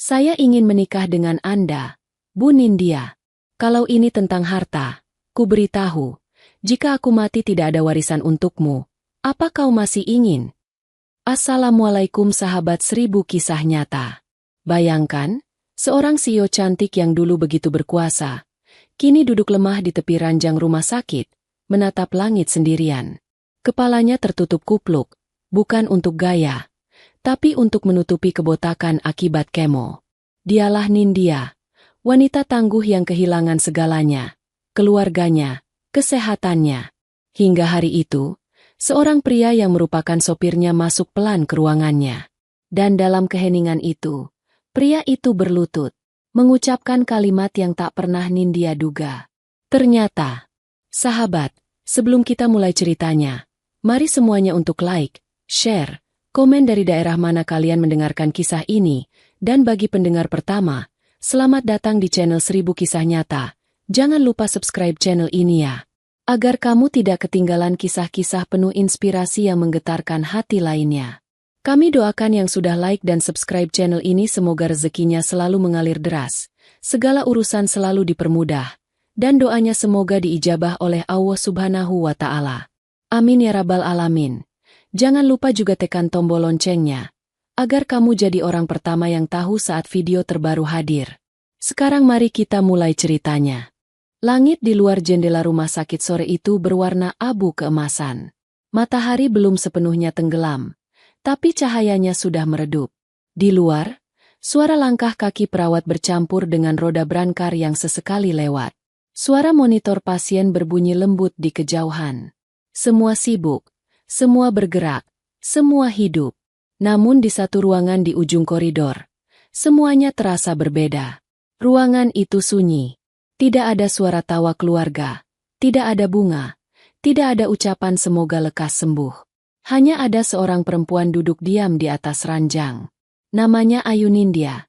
Saya ingin menikah dengan Anda, Bu Nindya. Kalau ini tentang harta, ku beritahu, jika aku mati tidak ada warisan untukmu, apa kau masih ingin? Assalamualaikum sahabat 1000 kisah nyata. Bayangkan, seorang CEO cantik yang dulu begitu berkuasa, kini duduk lemah di tepi ranjang rumah sakit, menatap langit sendirian. Kepalanya tertutup kupluk, bukan untuk gaya, tapi untuk menutupi kebotakan akibat kemo. Dialah Nindya, wanita tangguh yang kehilangan segalanya, keluarganya, kesehatannya. Hingga hari itu, seorang pria yang merupakan sopirnya masuk pelan ke ruangannya. Dan dalam keheningan itu, pria itu berlutut, mengucapkan kalimat yang tak pernah Nindya duga. Ternyata, sahabat, sebelum kita mulai ceritanya, mari semuanya untuk like, share, komen dari daerah mana kalian mendengarkan kisah ini, dan bagi pendengar pertama, selamat datang di channel 1000 Kisah Nyata. Jangan lupa subscribe channel ini ya, agar kamu tidak ketinggalan kisah-kisah penuh inspirasi yang menggetarkan hati lainnya. Kami doakan yang sudah like dan subscribe channel ini semoga rezekinya selalu mengalir deras, segala urusan selalu dipermudah, dan doanya semoga diijabah oleh Allah Subhanahu wa Ta'ala. Amin ya Rabbal Alamin. Jangan lupa juga tekan tombol loncengnya, agar kamu jadi orang pertama yang tahu saat video terbaru hadir. Sekarang mari kita mulai ceritanya. Langit di luar jendela rumah sakit sore itu berwarna abu keemasan. Matahari belum sepenuhnya tenggelam, tapi cahayanya sudah meredup. Di luar, suara langkah kaki perawat bercampur dengan roda brankar yang sesekali lewat. Suara monitor pasien berbunyi lembut di kejauhan. Semua sibuk, semua bergerak, semua hidup. Namun di satu ruangan di ujung koridor, semuanya terasa berbeda. Ruangan itu sunyi. Tidak ada suara tawa keluarga, tidak ada bunga, tidak ada ucapan semoga lekas sembuh. Hanya ada seorang perempuan duduk diam di atas ranjang. Namanya Ayu Nindya,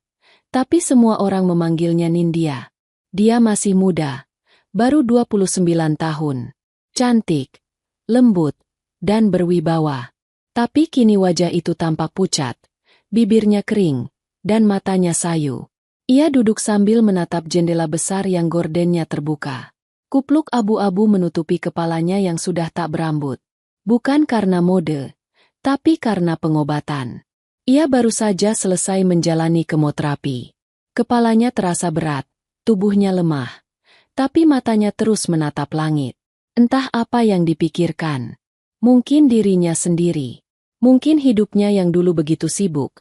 tapi semua orang memanggilnya Nindya. Dia masih muda, baru 29 tahun. Cantik, lembut, dan berwibawa. Tapi kini wajah itu tampak pucat, bibirnya kering, dan matanya sayu. Ia duduk sambil menatap jendela besar yang gordennya terbuka. Kupluk abu-abu menutupi kepalanya yang sudah tak berambut. Bukan karena mode, tapi karena pengobatan. Ia baru saja selesai menjalani kemoterapi. Kepalanya terasa berat, tubuhnya lemah. Tapi matanya terus menatap langit. Entah apa yang dipikirkan. Mungkin dirinya sendiri. Mungkin hidupnya yang dulu begitu sibuk,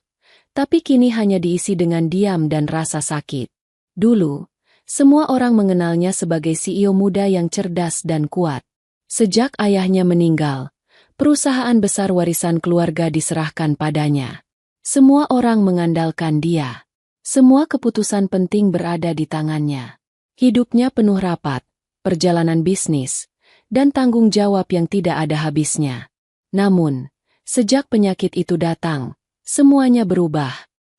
tapi kini hanya diisi dengan diam dan rasa sakit. Dulu, semua orang mengenalnya sebagai CEO muda yang cerdas dan kuat. Sejak ayahnya meninggal, perusahaan besar warisan keluarga diserahkan padanya. Semua orang mengandalkan dia. Semua keputusan penting berada di tangannya. Hidupnya penuh rapat, perjalanan bisnis, dan tanggung jawab yang tidak ada habisnya. Namun, sejak penyakit itu datang, semuanya berubah.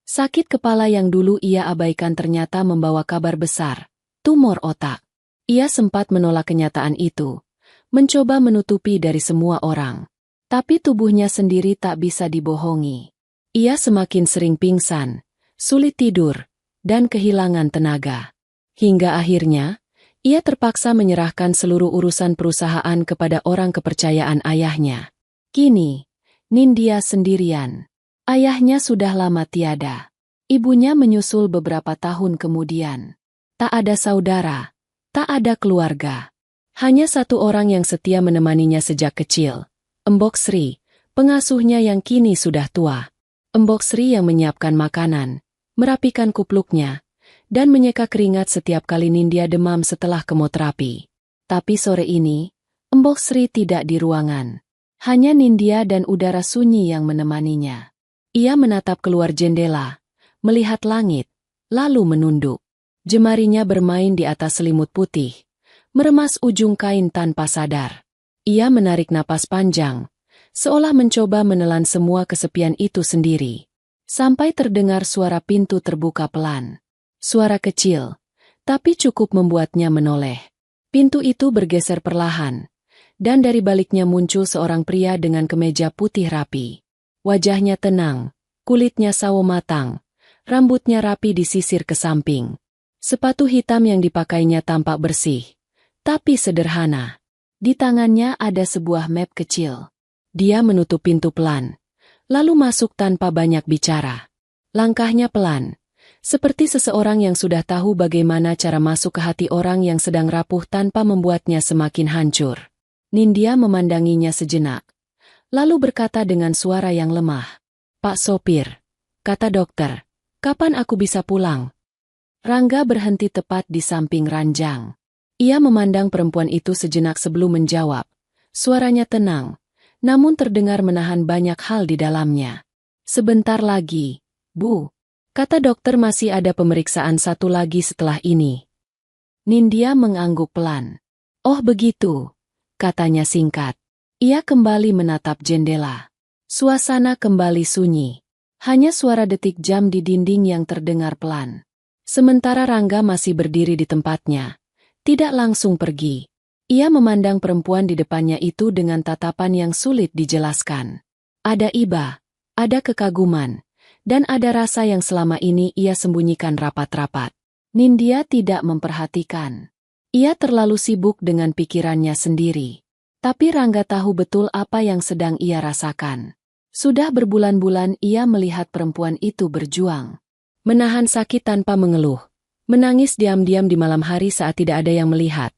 Sakit kepala yang dulu ia abaikan ternyata membawa kabar besar, tumor otak. Ia sempat menolak kenyataan itu, mencoba menutupi dari semua orang. Tapi tubuhnya sendiri tak bisa dibohongi. Ia semakin sering pingsan, sulit tidur, dan kehilangan tenaga. Hingga akhirnya, ia terpaksa menyerahkan seluruh urusan perusahaan kepada orang kepercayaan ayahnya. Kini, Nindya sendirian. Ayahnya sudah lama tiada. Ibunya menyusul beberapa tahun kemudian. Tak ada saudara, tak ada keluarga. Hanya satu orang yang setia menemaninya sejak kecil. Embok Sri, pengasuhnya yang kini sudah tua. Embok Sri yang menyiapkan makanan, merapikan kupluknya, dan menyeka keringat setiap kali Nindya demam setelah kemoterapi. Tapi sore ini, Embok Sri tidak di ruangan. Hanya Nindya dan udara sunyi yang menemaninya. Ia menatap keluar jendela, melihat langit, lalu menunduk. Jemarinya bermain di atas selimut putih, meremas ujung kain tanpa sadar. Ia menarik napas panjang, seolah mencoba menelan semua kesepian itu sendiri. Sampai terdengar suara pintu terbuka pelan. Suara kecil, tapi cukup membuatnya menoleh. Pintu itu bergeser perlahan. Dan dari baliknya muncul seorang pria dengan kemeja putih rapi. Wajahnya tenang, kulitnya sawo matang, Rambutnya rapi disisir ke samping. Sepatu hitam yang dipakainya tampak bersih, tapi sederhana. Di tangannya ada sebuah map kecil. Dia menutup pintu pelan, lalu masuk tanpa banyak bicara. Langkahnya pelan, seperti seseorang yang sudah tahu bagaimana cara masuk ke hati orang yang sedang rapuh tanpa membuatnya semakin hancur. Nindya memandanginya sejenak, lalu berkata dengan suara yang lemah, "Pak sopir," kata dokter, "kapan aku bisa pulang?" Rangga berhenti tepat di samping ranjang. Ia memandang perempuan itu sejenak sebelum menjawab. Suaranya tenang, namun terdengar menahan banyak hal di dalamnya. "Sebentar lagi, Bu," kata dokter, "masih ada pemeriksaan satu lagi setelah ini." Nindya mengangguk pelan. "Oh begitu," katanya singkat. Ia kembali menatap jendela. Suasana kembali sunyi. Hanya suara detik jam di dinding yang terdengar pelan. Sementara Rangga masih berdiri di tempatnya, tidak langsung pergi. Ia memandang perempuan di depannya itu dengan tatapan yang sulit dijelaskan. Ada iba, ada kekaguman, dan ada rasa yang selama ini ia sembunyikan rapat-rapat. Nindya tidak memperhatikan. Ia terlalu sibuk dengan pikirannya sendiri. Tapi Rangga tahu betul apa yang sedang ia rasakan. Sudah berbulan-bulan ia melihat perempuan itu berjuang. Menahan sakit tanpa mengeluh. Menangis diam-diam di malam hari saat tidak ada yang melihat.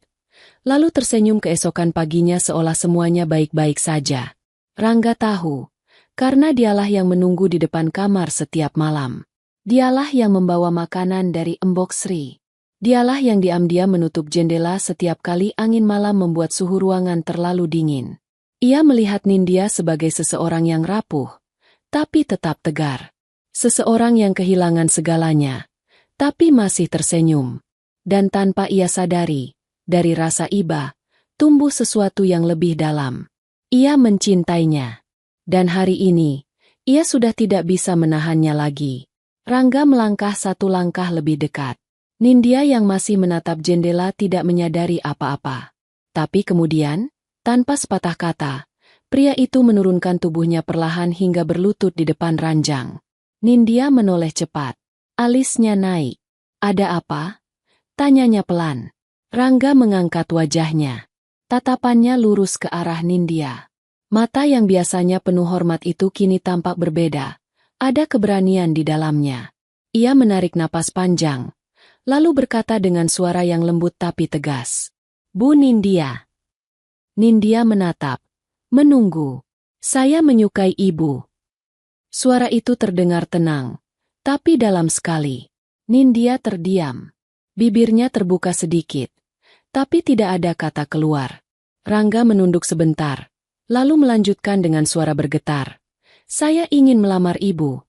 Lalu tersenyum keesokan paginya seolah semuanya baik-baik saja. Rangga tahu, karena dialah yang menunggu di depan kamar setiap malam. Dialah yang membawa makanan dari Embok Sri. Dialah yang diam-diam menutup jendela setiap kali angin malam membuat suhu ruangan terlalu dingin. Ia melihat Nindya sebagai seseorang yang rapuh, tapi tetap tegar. Seseorang yang kehilangan segalanya, tapi masih tersenyum. Dan tanpa ia sadari, dari rasa iba, tumbuh sesuatu yang lebih dalam. Ia mencintainya. Dan hari ini, ia sudah tidak bisa menahannya lagi. Rangga melangkah satu langkah lebih dekat. Nindya yang masih menatap jendela tidak menyadari apa-apa. Tapi kemudian, tanpa sepatah kata, pria itu menurunkan tubuhnya perlahan hingga berlutut di depan ranjang. Nindya menoleh cepat. Alisnya naik. "Ada apa?" tanyanya pelan. Rangga mengangkat wajahnya. Tatapannya lurus ke arah Nindya. Mata yang biasanya penuh hormat itu kini tampak berbeda. Ada keberanian di dalamnya. Ia menarik napas panjang, lalu berkata dengan suara yang lembut tapi tegas, "Bu Nindya." Nindya menatap, menunggu. "Saya menyukai ibu." Suara itu terdengar tenang, tapi dalam sekali. Nindya terdiam. Bibirnya terbuka sedikit, tapi tidak ada kata keluar. Rangga menunduk sebentar, lalu melanjutkan dengan suara bergetar, "Saya ingin melamar ibu."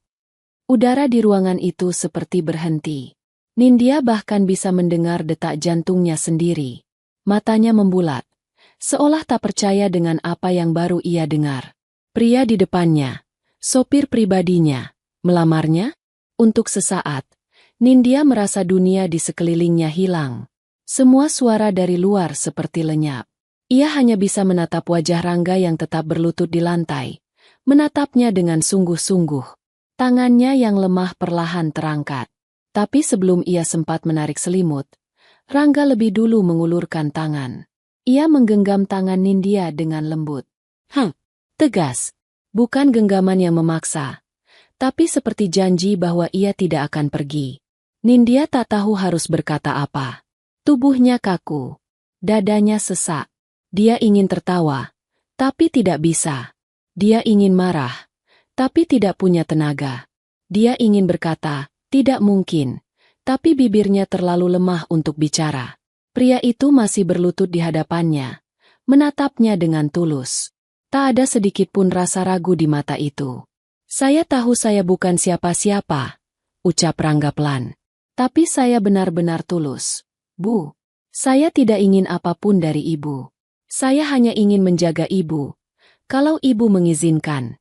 Udara di ruangan itu seperti berhenti. Nindya bahkan bisa mendengar detak jantungnya sendiri. Matanya membulat, seolah tak percaya dengan apa yang baru ia dengar. Pria di depannya, sopir pribadinya, melamarnya? Untuk sesaat, Nindya merasa dunia di sekelilingnya hilang. Semua suara dari luar seperti lenyap. Ia hanya bisa menatap wajah Rangga yang tetap berlutut di lantai. Menatapnya dengan sungguh-sungguh. Tangannya yang lemah perlahan terangkat. Tapi sebelum ia sempat menarik selimut, Rangga lebih dulu mengulurkan tangan. Ia menggenggam tangan Nindya dengan lembut. Tegas. Bukan genggaman yang memaksa, tapi seperti janji bahwa ia tidak akan pergi. Nindya tak tahu harus berkata apa. Tubuhnya kaku. Dadanya sesak. Dia ingin tertawa, tapi tidak bisa. Dia ingin marah, tapi tidak punya tenaga. Dia ingin berkata, "Tidak mungkin," tapi bibirnya terlalu lemah untuk bicara. Pria itu masih berlutut di hadapannya, menatapnya dengan tulus. Tak ada sedikit pun rasa ragu di mata itu. "Saya tahu saya bukan siapa-siapa," ucap Rangga pelan. "Tapi saya benar-benar tulus. Bu, saya tidak ingin apapun dari ibu. Saya hanya ingin menjaga ibu, kalau ibu mengizinkan."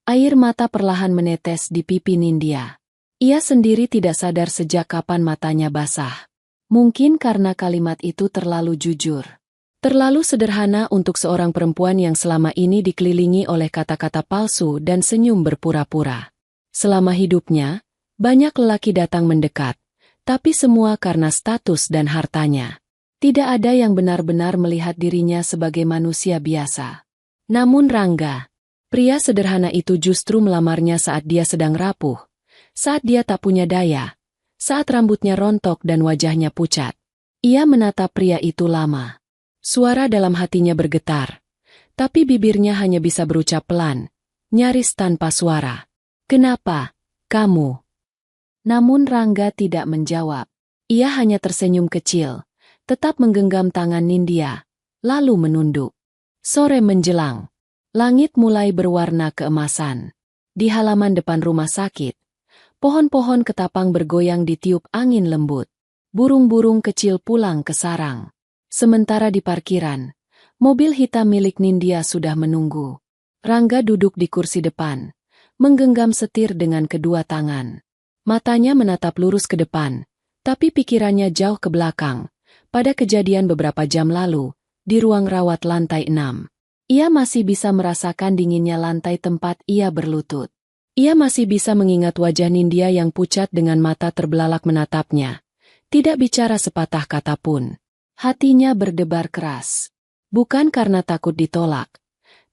Air mata perlahan menetes di pipi Nindya. Ia sendiri tidak sadar sejak kapan matanya basah. Mungkin karena kalimat itu terlalu jujur. Terlalu sederhana untuk seorang perempuan yang selama ini dikelilingi oleh kata-kata palsu dan senyum berpura-pura. Selama hidupnya, Banyak lelaki datang mendekat, tapi semua karena status dan hartanya. Tidak ada yang benar-benar melihat dirinya sebagai manusia biasa. Namun Rangga, pria sederhana itu justru melamarnya saat dia sedang rapuh, saat dia tak punya daya, saat rambutnya rontok dan wajahnya pucat. Ia menatap pria itu lama. Suara dalam hatinya bergetar, tapi bibirnya hanya bisa berucap pelan, nyaris tanpa suara. "Kenapa, kamu?" Namun Rangga tidak menjawab. Ia hanya tersenyum kecil, tetap menggenggam tangan Nindya, lalu menunduk. Sore menjelang. Langit mulai berwarna keemasan. Di halaman depan rumah sakit, pohon-pohon ketapang bergoyang ditiup angin lembut. Burung-burung kecil pulang ke sarang. Sementara di parkiran, mobil hitam milik Nindya sudah menunggu. Rangga duduk di kursi depan, menggenggam setir dengan kedua tangan. Matanya menatap lurus ke depan, tapi pikirannya jauh ke belakang, pada kejadian beberapa jam lalu, di ruang rawat lantai 6. Ia masih bisa merasakan dinginnya lantai tempat ia berlutut. Ia masih bisa mengingat wajah Nindya yang pucat dengan mata terbelalak menatapnya. Tidak bicara sepatah kata pun. Hatinya berdebar keras. Bukan karena takut ditolak,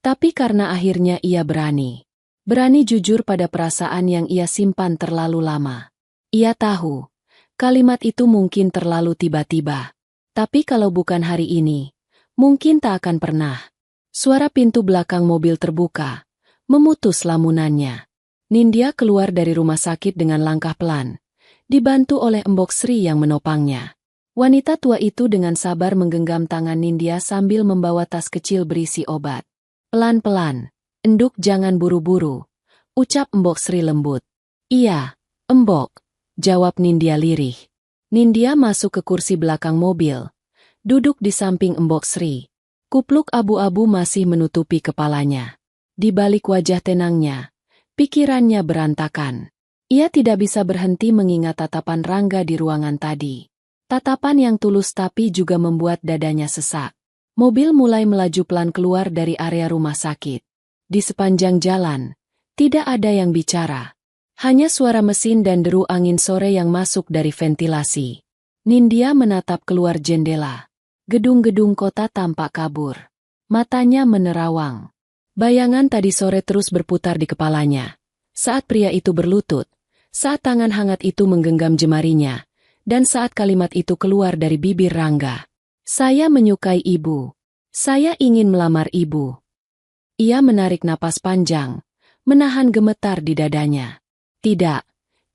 tapi karena akhirnya ia berani. Berani jujur pada perasaan yang ia simpan terlalu lama. Ia tahu, kalimat itu mungkin terlalu tiba-tiba. Tapi kalau bukan hari ini, mungkin tak akan pernah. Suara pintu belakang mobil terbuka, memutus lamunannya. Nindya keluar dari rumah sakit dengan langkah pelan, dibantu oleh Embok Sri yang menopangnya. Wanita tua itu dengan sabar menggenggam tangan Nindya sambil membawa tas kecil berisi obat. Pelan-pelan. "Enduk, jangan buru-buru," ucap Embok Sri lembut. "Iya, Embok," jawab Nindya lirih. Nindya masuk ke kursi belakang mobil, duduk di samping Embok Sri. Kupluk abu-abu masih menutupi kepalanya. Di balik wajah tenangnya, pikirannya berantakan. Ia tidak bisa berhenti mengingat tatapan Rangga di ruangan tadi. Tatapan yang tulus tapi juga membuat dadanya sesak. Mobil mulai melaju pelan keluar dari area rumah sakit. Di sepanjang jalan, tidak ada yang bicara. Hanya suara mesin dan deru angin sore yang masuk dari ventilasi. Nindya menatap keluar jendela. Gedung-gedung kota tampak kabur. Matanya menerawang. Bayangan tadi sore terus berputar di kepalanya. Saat pria itu berlutut, saat tangan hangat itu menggenggam jemarinya, dan saat kalimat itu keluar dari bibir Rangga. "Saya menyukai ibu. Saya ingin melamar ibu." Ia menarik napas panjang, menahan gemetar di dadanya. Tidak,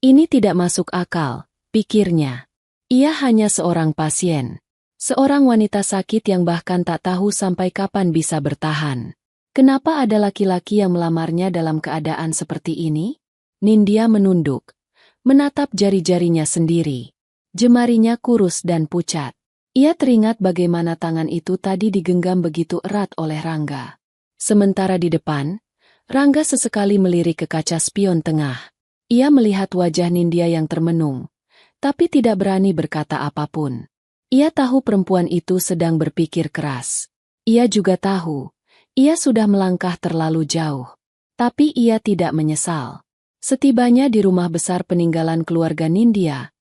ini tidak masuk akal, pikirnya. Ia hanya seorang pasien. Seorang wanita sakit yang bahkan tak tahu sampai kapan bisa bertahan. Kenapa ada laki-laki yang melamarnya dalam keadaan seperti ini? Nindya menunduk, menatap jari-jarinya sendiri. Jemarinya kurus dan pucat. Ia teringat bagaimana tangan itu tadi digenggam begitu erat oleh Rangga. Sementara di depan, Rangga sesekali melirik ke kaca spion tengah. Ia melihat wajah Nindya yang termenung, tapi tidak berani berkata apapun. Ia tahu perempuan itu sedang berpikir keras. Ia juga tahu, ia sudah melangkah terlalu jauh. Tapi ia tidak menyesal. Setibanya di rumah besar peninggalan keluarga Nindya,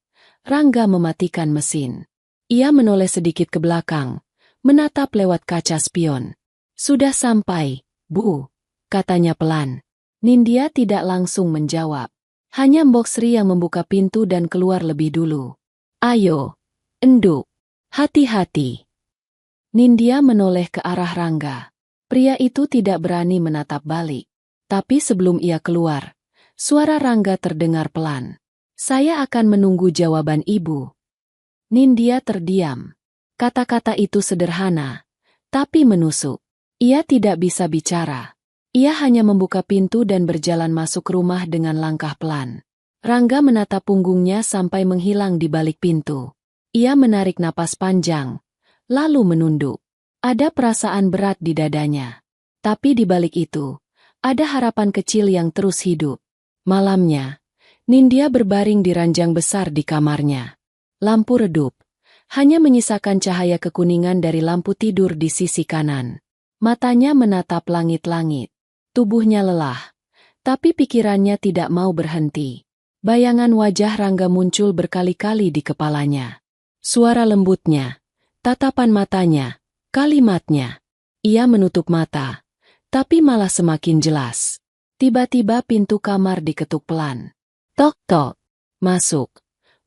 Rangga mematikan mesin. Ia menoleh sedikit ke belakang, menatap lewat kaca spion. "Sudah sampai, Bu," katanya pelan. Nindya tidak langsung menjawab. Hanya Mbok Sri yang membuka pintu dan keluar lebih dulu. "Ayo, Enduk. Hati-hati." Nindya menoleh ke arah Rangga. Pria itu tidak berani menatap balik. Tapi sebelum ia keluar, suara Rangga terdengar pelan. "Saya akan menunggu jawaban ibu." Nindya terdiam. Kata-kata itu sederhana, tapi menusuk. Ia tidak bisa bicara. Ia hanya membuka pintu dan berjalan masuk rumah dengan langkah pelan. Rangga menatap punggungnya sampai menghilang di balik pintu. Ia menarik napas panjang, lalu menunduk. Ada perasaan berat di dadanya. Tapi di balik itu, ada harapan kecil yang terus hidup. Malamnya, Nindya berbaring di ranjang besar di kamarnya. Lampu redup, hanya menyisakan cahaya kekuningan dari lampu tidur di sisi kanan. Matanya menatap langit-langit. Tubuhnya lelah, tapi pikirannya tidak mau berhenti. Bayangan wajah Rangga muncul berkali-kali di kepalanya. Suara lembutnya, tatapan matanya, kalimatnya. Ia menutup mata, tapi malah semakin jelas. Tiba-tiba pintu kamar diketuk pelan. Tok tok. Masuk.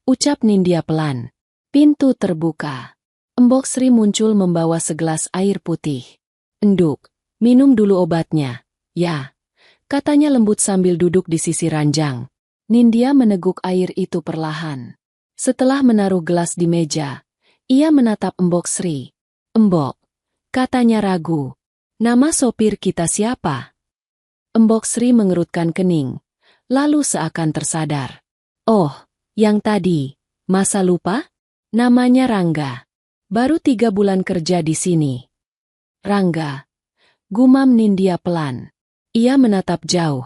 Ucap Nindya pelan. Pintu terbuka. Embok Sri muncul membawa segelas air putih. Enduk, minum dulu obatnya. Ya, katanya lembut sambil duduk di sisi ranjang. Nindya meneguk air itu perlahan. Setelah menaruh gelas di meja, ia menatap Embok Sri. Embok, katanya ragu. Nama sopir kita siapa? Embok Sri mengerutkan kening, lalu seakan tersadar. Oh, yang tadi, masa lupa? Namanya Rangga. Baru 3 bulan kerja di sini. Rangga, gumam Nindya pelan. Ia menatap jauh,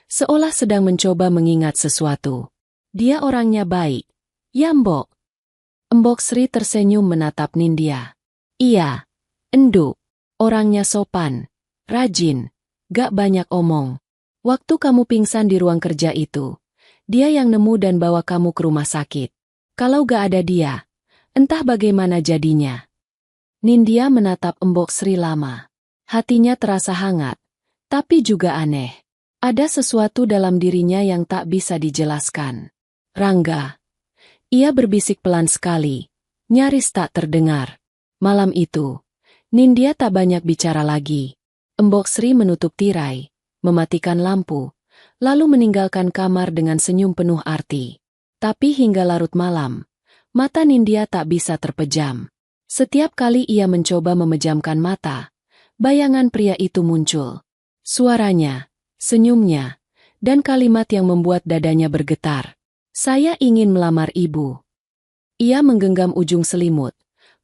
seolah sedang mencoba mengingat sesuatu. Dia orangnya baik, ya Mbok? Embok Sri tersenyum menatap Nindya. Iya, enduk, orangnya sopan, rajin, gak banyak omong. Waktu kamu pingsan di ruang kerja itu, dia yang nemu dan bawa kamu ke rumah sakit. Kalau gak ada dia, entah bagaimana jadinya. Nindya menatap Embok Sri lama. Hatinya terasa hangat, tapi juga aneh. Ada sesuatu dalam dirinya yang tak bisa dijelaskan. Rangga. Ia berbisik pelan sekali, nyaris tak terdengar. Malam itu, Nindya tak banyak bicara lagi. Embok Sri menutup tirai, mematikan lampu, lalu meninggalkan kamar dengan senyum penuh arti. Tapi hingga larut malam, mata Nindya tak bisa terpejam. Setiap kali ia mencoba memejamkan mata, bayangan pria itu muncul. Suaranya, senyumnya, dan kalimat yang membuat dadanya bergetar. Saya ingin melamar ibu. Ia menggenggam ujung selimut,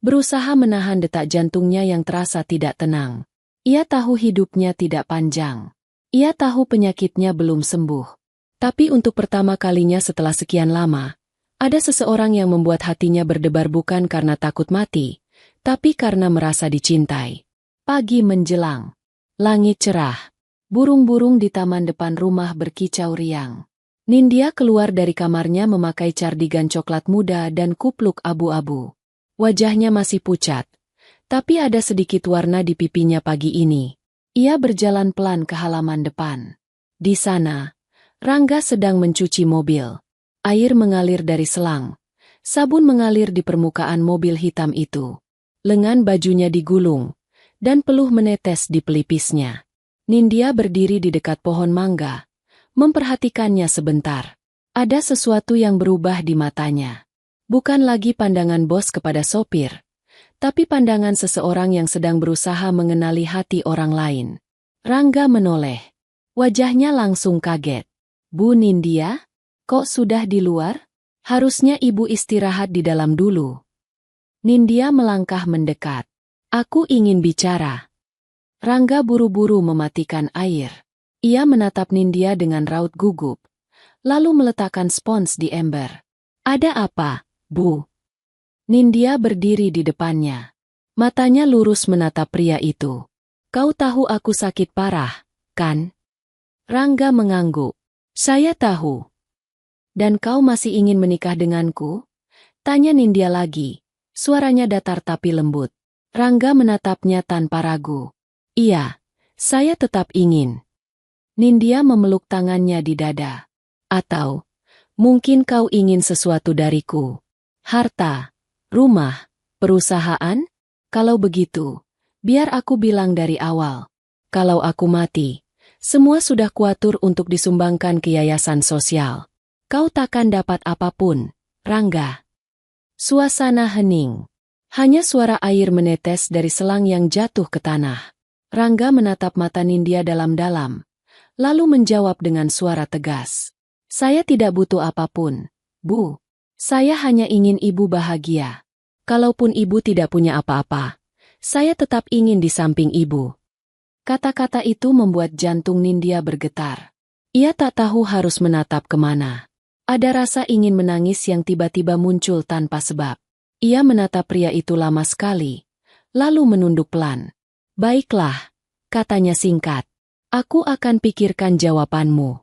berusaha menahan detak jantungnya yang terasa tidak tenang. Ia tahu hidupnya tidak panjang. Ia tahu penyakitnya belum sembuh. Tapi untuk pertama kalinya setelah sekian lama, ada seseorang yang membuat hatinya berdebar bukan karena takut mati, tapi karena merasa dicintai. Pagi menjelang. Langit cerah. Burung-burung di taman depan rumah berkicau riang. Nindya keluar dari kamarnya memakai cardigan coklat muda dan kupluk abu-abu. Wajahnya masih pucat, tapi ada sedikit warna di pipinya pagi ini. Ia berjalan pelan ke halaman depan. Di sana, Rangga sedang mencuci mobil. Air mengalir dari selang. Sabun mengalir di permukaan mobil hitam itu. Lengan bajunya digulung, dan peluh menetes di pelipisnya. Nindya berdiri di dekat pohon mangga, memperhatikannya sebentar. Ada sesuatu yang berubah di matanya. Bukan lagi pandangan bos kepada sopir, tapi pandangan seseorang yang sedang berusaha mengenali hati orang lain. Rangga menoleh. Wajahnya langsung kaget. Bu Nindya, kok sudah di luar? Harusnya ibu istirahat di dalam dulu. Nindya melangkah mendekat. Aku ingin bicara. Rangga buru-buru mematikan air. Ia menatap Nindya dengan raut gugup, lalu meletakkan spons di ember. Ada apa, Bu? Nindya berdiri di depannya. Matanya lurus menatap pria itu. Kau tahu aku sakit parah, kan? Rangga mengangguk. Saya tahu. Dan kau masih ingin menikah denganku? Tanya Nindya lagi. Suaranya datar tapi lembut. Rangga menatapnya tanpa ragu. Iya, saya tetap ingin. Nindya memeluk tangannya di dada. Atau, mungkin kau ingin sesuatu dariku. Harta, rumah, perusahaan? Kalau begitu, biar aku bilang dari awal. Kalau aku mati, semua sudah kuatur untuk disumbangkan ke yayasan sosial. Kau takkan dapat apapun, Rangga. Suasana hening. Hanya suara air menetes dari selang yang jatuh ke tanah. Rangga menatap mata Nindya dalam-dalam, lalu menjawab dengan suara tegas. Saya tidak butuh apapun, Bu. Saya hanya ingin ibu bahagia. Kalaupun ibu tidak punya apa-apa, saya tetap ingin di samping ibu. Kata-kata itu membuat jantung Nindya bergetar. Ia tak tahu harus menatap kemana. Ada rasa ingin menangis yang tiba-tiba muncul tanpa sebab. Ia menatap pria itu lama sekali, lalu menunduk pelan. Baiklah, katanya singkat. Aku akan pikirkan jawabanmu.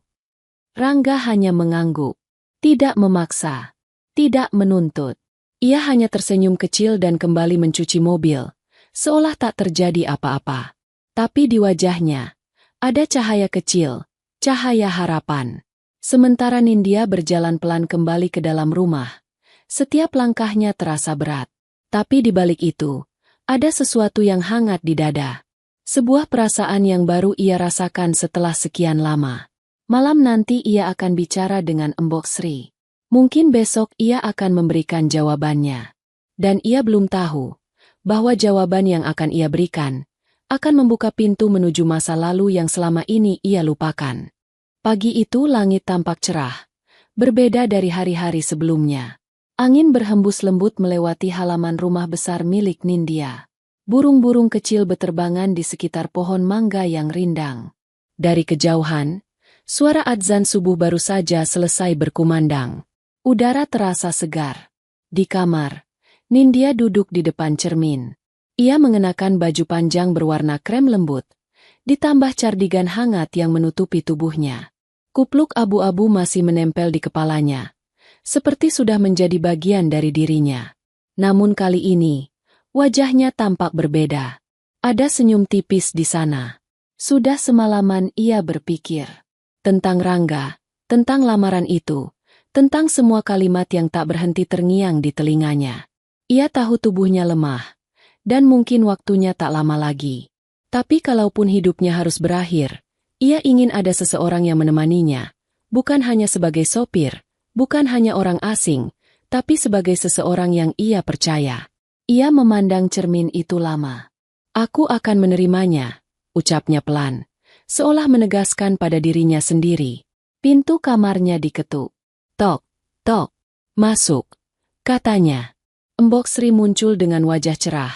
Rangga hanya mengangguk. Tidak memaksa. Tidak menuntut. Ia hanya tersenyum kecil dan kembali mencuci mobil, seolah tak terjadi apa-apa. Tapi di wajahnya, ada cahaya kecil, cahaya harapan. Sementara Nindya berjalan pelan kembali ke dalam rumah, setiap langkahnya terasa berat. Tapi di balik itu, ada sesuatu yang hangat di dada. Sebuah perasaan yang baru ia rasakan setelah sekian lama. Malam nanti ia akan bicara dengan Embok Sri. Mungkin besok ia akan memberikan jawabannya. Dan ia belum tahu bahwa jawaban yang akan ia berikan akan membuka pintu menuju masa lalu yang selama ini ia lupakan. Pagi itu langit tampak cerah, berbeda dari hari-hari sebelumnya. Angin berhembus lembut melewati halaman rumah besar milik Nindya. Burung-burung kecil beterbangan di sekitar pohon mangga yang rindang. Dari kejauhan, suara adzan subuh baru saja selesai berkumandang. Udara terasa segar. Di kamar, Nindya duduk di depan cermin. Ia mengenakan baju panjang berwarna krem lembut, ditambah cardigan hangat yang menutupi tubuhnya. Kupluk abu-abu masih menempel di kepalanya, seperti sudah menjadi bagian dari dirinya. Namun kali ini, wajahnya tampak berbeda. Ada senyum tipis di sana. Sudah semalaman ia berpikir tentang Rangga, tentang lamaran itu, tentang semua kalimat yang tak berhenti terngiang di telinganya. Ia tahu tubuhnya lemah, dan mungkin waktunya tak lama lagi. Tapi kalaupun hidupnya harus berakhir, ia ingin ada seseorang yang menemaninya, bukan hanya sebagai sopir, bukan hanya orang asing, tapi sebagai seseorang yang ia percaya. Ia memandang cermin itu lama. Aku akan menerimanya, ucapnya pelan, seolah menegaskan pada dirinya sendiri. Pintu kamarnya diketuk. Tok, tok, masuk, katanya. Embok Sri muncul dengan wajah cerah,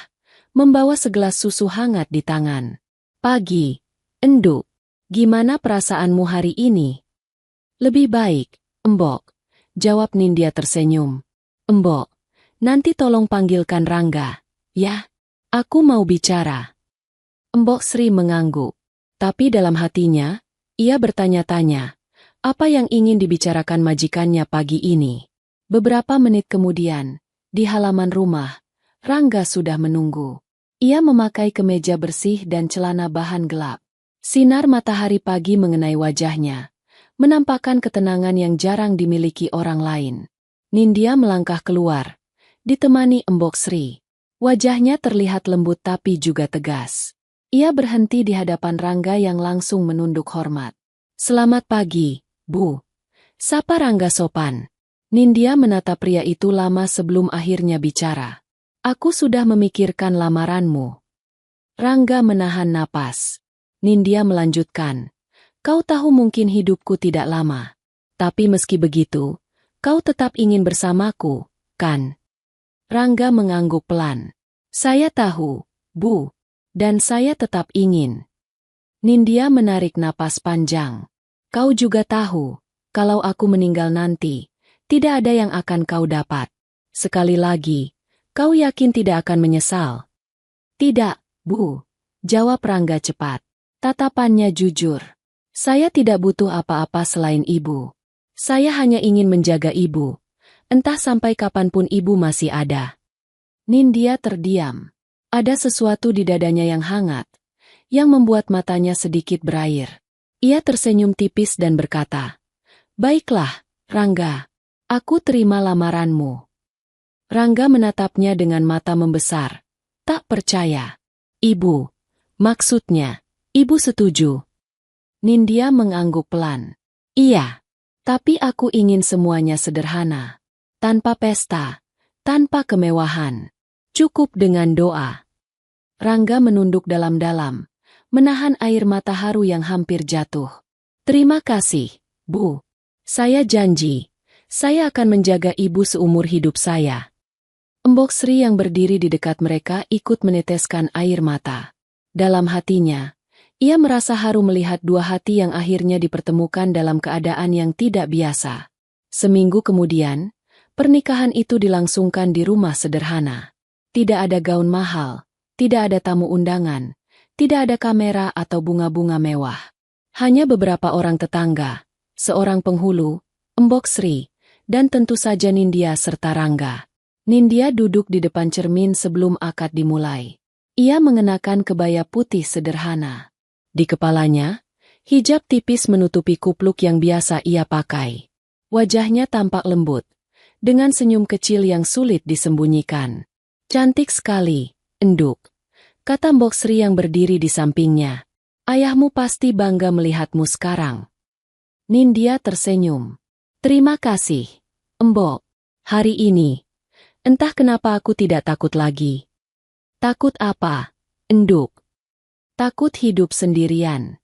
membawa segelas susu hangat di tangan. Pagi, Enduk, gimana perasaanmu hari ini? Lebih baik, Embok, jawab Nindya tersenyum. Embok, nanti tolong panggilkan Rangga, ya? Aku mau bicara. Embok Sri mengangguk, tapi dalam hatinya, ia bertanya-tanya, apa yang ingin dibicarakan majikannya pagi ini? Beberapa menit kemudian, di halaman rumah, Rangga sudah menunggu. Ia memakai kemeja bersih dan celana bahan gelap. Sinar matahari pagi mengenai wajahnya, menampakkan ketenangan yang jarang dimiliki orang lain. Nindya melangkah keluar, ditemani Embok Sri. Wajahnya terlihat lembut tapi juga tegas. Ia berhenti di hadapan Rangga yang langsung menunduk hormat. Selamat pagi, Bu. Sapa Rangga sopan. Nindya menatap pria itu lama sebelum akhirnya bicara. Aku sudah memikirkan lamaranmu. Rangga menahan napas. Nindya melanjutkan. Kau tahu mungkin hidupku tidak lama. Tapi meski begitu, kau tetap ingin bersamaku, kan? Rangga mengangguk pelan. Saya tahu, Bu. Dan saya tetap ingin. Nindya menarik napas panjang. Kau juga tahu, kalau aku meninggal nanti, tidak ada yang akan kau dapat. Sekali lagi, kau yakin tidak akan menyesal? Tidak, Bu, jawab Rangga cepat. Tatapannya jujur. Saya tidak butuh apa-apa selain ibu. Saya hanya ingin menjaga ibu. Entah sampai kapanpun ibu masih ada. Nindya terdiam. Ada sesuatu di dadanya yang hangat, yang membuat matanya sedikit berair. Ia tersenyum tipis dan berkata, baiklah, Rangga, aku terima lamaranmu. Rangga menatapnya dengan mata membesar. Tak percaya. Ibu, maksudnya, ibu setuju? Nindya mengangguk pelan. Iya, tapi aku ingin semuanya sederhana. Tanpa pesta, tanpa kemewahan. Cukup dengan doa. Rangga menunduk dalam-dalam, menahan air mata haru yang hampir jatuh. Terima kasih, Bu. Saya janji, saya akan menjaga ibu seumur hidup saya. Embok Sri yang berdiri di dekat mereka ikut meneteskan air mata. Dalam hatinya, ia merasa haru melihat dua hati yang akhirnya dipertemukan dalam keadaan yang tidak biasa. Seminggu kemudian, pernikahan itu dilangsungkan di rumah sederhana. Tidak ada gaun mahal, tidak ada tamu undangan, tidak ada kamera atau bunga-bunga mewah. Hanya beberapa orang tetangga, seorang penghulu, Embok Sri, dan tentu saja Nindya serta Rangga. Nindya duduk di depan cermin sebelum akad dimulai. Ia mengenakan kebaya putih sederhana. Di kepalanya, hijab tipis menutupi kupluk yang biasa ia pakai. Wajahnya tampak lembut, dengan senyum kecil yang sulit disembunyikan. "Cantik sekali, Enduk," kata Mbok Sri yang berdiri di sampingnya. "Ayahmu pasti bangga melihatmu sekarang." Nindya tersenyum. "Terima kasih, Mbok. Hari ini, entah kenapa aku tidak takut lagi." "Takut apa, Enduk?" "Takut hidup sendirian."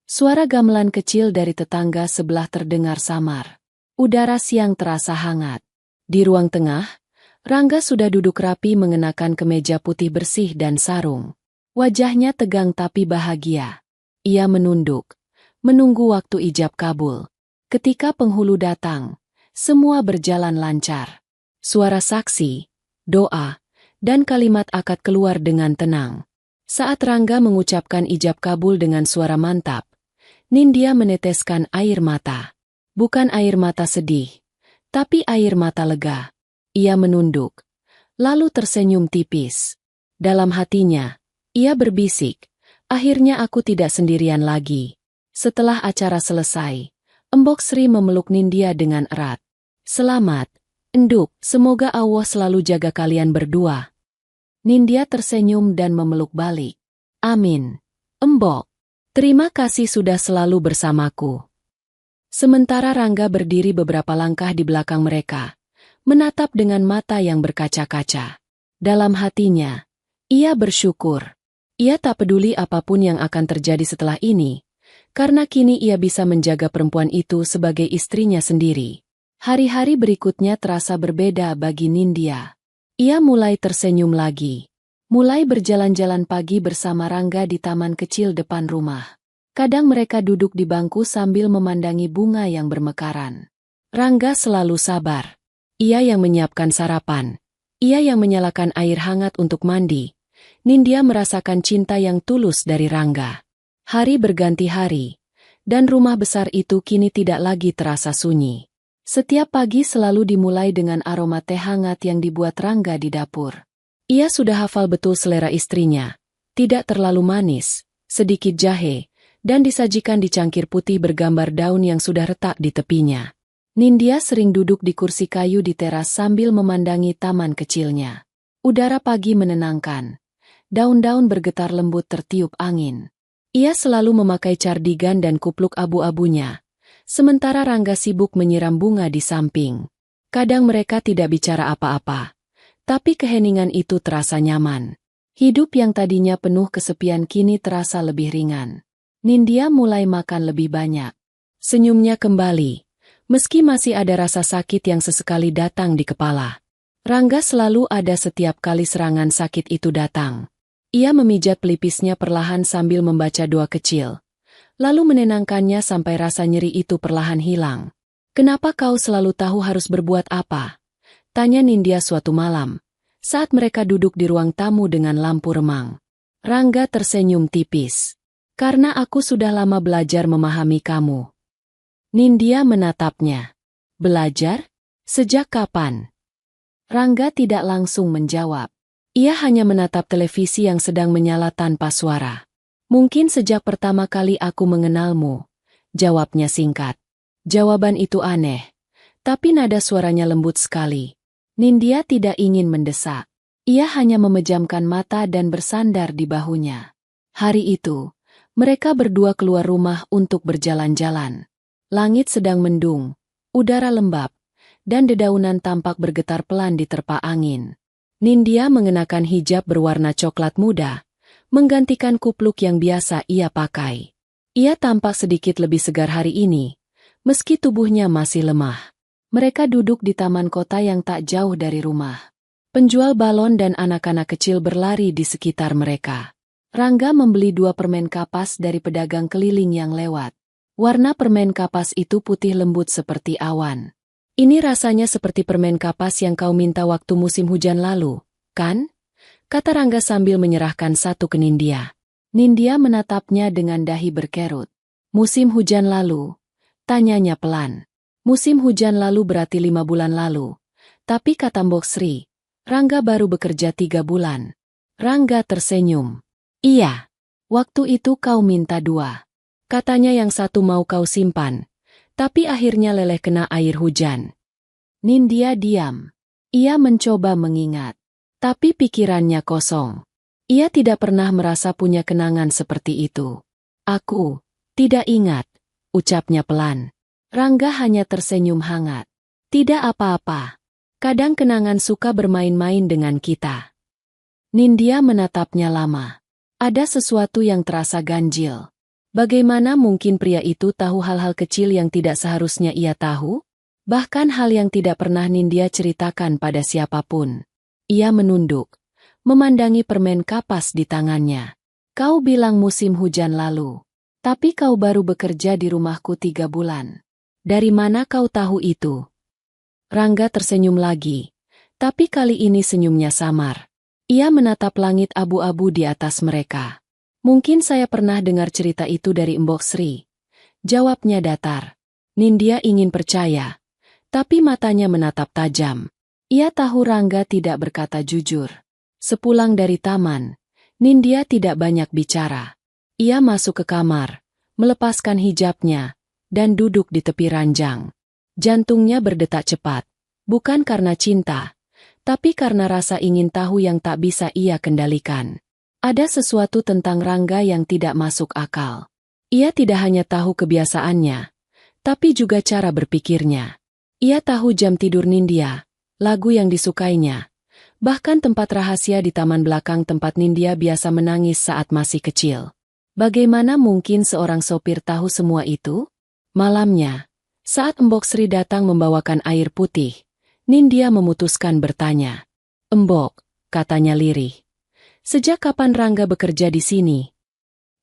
Suara gamelan kecil dari tetangga sebelah terdengar samar. Udara siang terasa hangat. Di ruang tengah, Rangga sudah duduk rapi mengenakan kemeja putih bersih dan sarung. Wajahnya tegang tapi bahagia. Ia menunduk, menunggu waktu ijab kabul. Ketika penghulu datang, semua berjalan lancar. Suara saksi, doa, dan kalimat akad keluar dengan tenang. Saat Rangga mengucapkan ijab kabul dengan suara mantap, Nindya meneteskan air mata. Bukan air mata sedih, tapi air mata lega. Ia menunduk, lalu tersenyum tipis. Dalam hatinya, ia berbisik, "Akhirnya aku tidak sendirian lagi." Setelah acara selesai, Mbok Sri memeluk Nindya dengan erat. "Selamat, Enduk, semoga Allah selalu jaga kalian berdua." Nindya tersenyum dan memeluk balik. "Amin, Mbok. Terima kasih sudah selalu bersamaku." Sementara Rangga berdiri beberapa langkah di belakang mereka, menatap dengan mata yang berkaca-kaca. Dalam hatinya, ia bersyukur. Ia tak peduli apapun yang akan terjadi setelah ini, karena kini ia bisa menjaga perempuan itu sebagai istrinya sendiri. Hari-hari berikutnya terasa berbeda bagi Nindya. Ia mulai tersenyum lagi. Mulai berjalan-jalan pagi bersama Rangga di taman kecil depan rumah. Kadang mereka duduk di bangku sambil memandangi bunga yang bermekaran. Rangga selalu sabar. Ia yang menyiapkan sarapan. Ia yang menyalakan air hangat untuk mandi. Nindya merasakan cinta yang tulus dari Rangga. Hari berganti hari, dan rumah besar itu kini tidak lagi terasa sunyi. Setiap pagi selalu dimulai dengan aroma teh hangat yang dibuat Rangga di dapur. Ia sudah hafal betul selera istrinya. Tidak terlalu manis, sedikit jahe, dan disajikan di cangkir putih bergambar daun yang sudah retak di tepinya. Nindya sering duduk di kursi kayu di teras sambil memandangi taman kecilnya. Udara pagi menenangkan. Daun-daun bergetar lembut tertiup angin. Ia selalu memakai cardigan dan kupluk abu-abunya. Sementara Rangga sibuk menyiram bunga di samping. Kadang mereka tidak bicara apa-apa, tapi keheningan itu terasa nyaman. Hidup yang tadinya penuh kesepian kini terasa lebih ringan. Nindya mulai makan lebih banyak. Senyumnya kembali, meski masih ada rasa sakit yang sesekali datang di kepala. Rangga selalu ada setiap kali serangan sakit itu datang. Ia memijat pelipisnya perlahan sambil membaca doa kecil. Lalu menenangkannya sampai rasa nyeri itu perlahan hilang. "Kenapa kau selalu tahu harus berbuat apa?" tanya Nindya suatu malam, saat mereka duduk di ruang tamu dengan lampu remang. Rangga tersenyum tipis. "Karena aku sudah lama belajar memahami kamu." Nindya menatapnya. "Belajar? Sejak kapan?" Rangga tidak langsung menjawab. Ia hanya menatap televisi yang sedang menyala tanpa suara. "Mungkin sejak pertama kali aku mengenalmu," jawabnya singkat. Jawaban itu aneh, tapi nada suaranya lembut sekali. Nindya tidak ingin mendesak. Ia hanya memejamkan mata dan bersandar di bahunya. Hari itu, mereka berdua keluar rumah untuk berjalan-jalan. Langit sedang mendung, udara lembab, dan dedaunan tampak bergetar pelan diterpa angin. Nindya mengenakan hijab berwarna coklat muda, menggantikan kupluk yang biasa ia pakai. Ia tampak sedikit lebih segar hari ini, meski tubuhnya masih lemah. Mereka duduk di taman kota yang tak jauh dari rumah. Penjual balon dan anak-anak kecil berlari di sekitar mereka. Rangga membeli 2 permen kapas dari pedagang keliling yang lewat. Warna permen kapas itu putih lembut seperti awan. "Ini rasanya seperti permen kapas yang kau minta waktu musim hujan lalu, kan?" kata Rangga sambil menyerahkan satu ke Nindya. Nindya menatapnya dengan dahi berkerut. "Musim hujan lalu?" tanyanya pelan. Musim hujan lalu berarti 5 bulan lalu. Tapi kata Mbok Sri, Rangga baru bekerja 3 bulan. Rangga tersenyum. Iya. Waktu itu kau minta 2. Katanya yang satu mau kau simpan. Tapi akhirnya leleh kena air hujan. Nindya diam. Ia mencoba mengingat. Tapi pikirannya kosong. Ia tidak pernah merasa punya kenangan seperti itu. Aku tidak ingat, ucapnya pelan. Rangga hanya tersenyum hangat. Tidak apa-apa. Kadang kenangan suka bermain-main dengan kita. Nindya menatapnya lama. Ada sesuatu yang terasa ganjil. Bagaimana mungkin pria itu tahu hal-hal kecil yang tidak seharusnya ia tahu? Bahkan hal yang tidak pernah Nindya ceritakan pada siapapun. Ia menunduk, memandangi permen kapas di tangannya. Kau bilang musim hujan lalu. Tapi kau baru bekerja di rumahku 3 bulan. Dari mana kau tahu itu? Rangga tersenyum lagi. Tapi kali ini senyumnya samar. Ia menatap langit abu-abu di atas mereka. Mungkin saya pernah dengar cerita itu dari Mbok Sri. Jawabnya datar. Nindya ingin percaya. Tapi matanya menatap tajam. Ia tahu Rangga tidak berkata jujur. Sepulang dari taman, Nindya tidak banyak bicara. Ia masuk ke kamar, melepaskan hijabnya, dan duduk di tepi ranjang. Jantungnya berdetak cepat, bukan karena cinta, tapi karena rasa ingin tahu yang tak bisa ia kendalikan. Ada sesuatu tentang Rangga yang tidak masuk akal. Ia tidak hanya tahu kebiasaannya, tapi juga cara berpikirnya. Ia tahu jam tidur Nindya, lagu yang disukainya, bahkan tempat rahasia di taman belakang tempat Nindya biasa menangis saat masih kecil. Bagaimana mungkin seorang sopir tahu semua itu? Malamnya, saat Mbok Sri datang membawakan air putih, Nindya memutuskan bertanya. Mbok, katanya lirih. Sejak kapan Rangga bekerja di sini?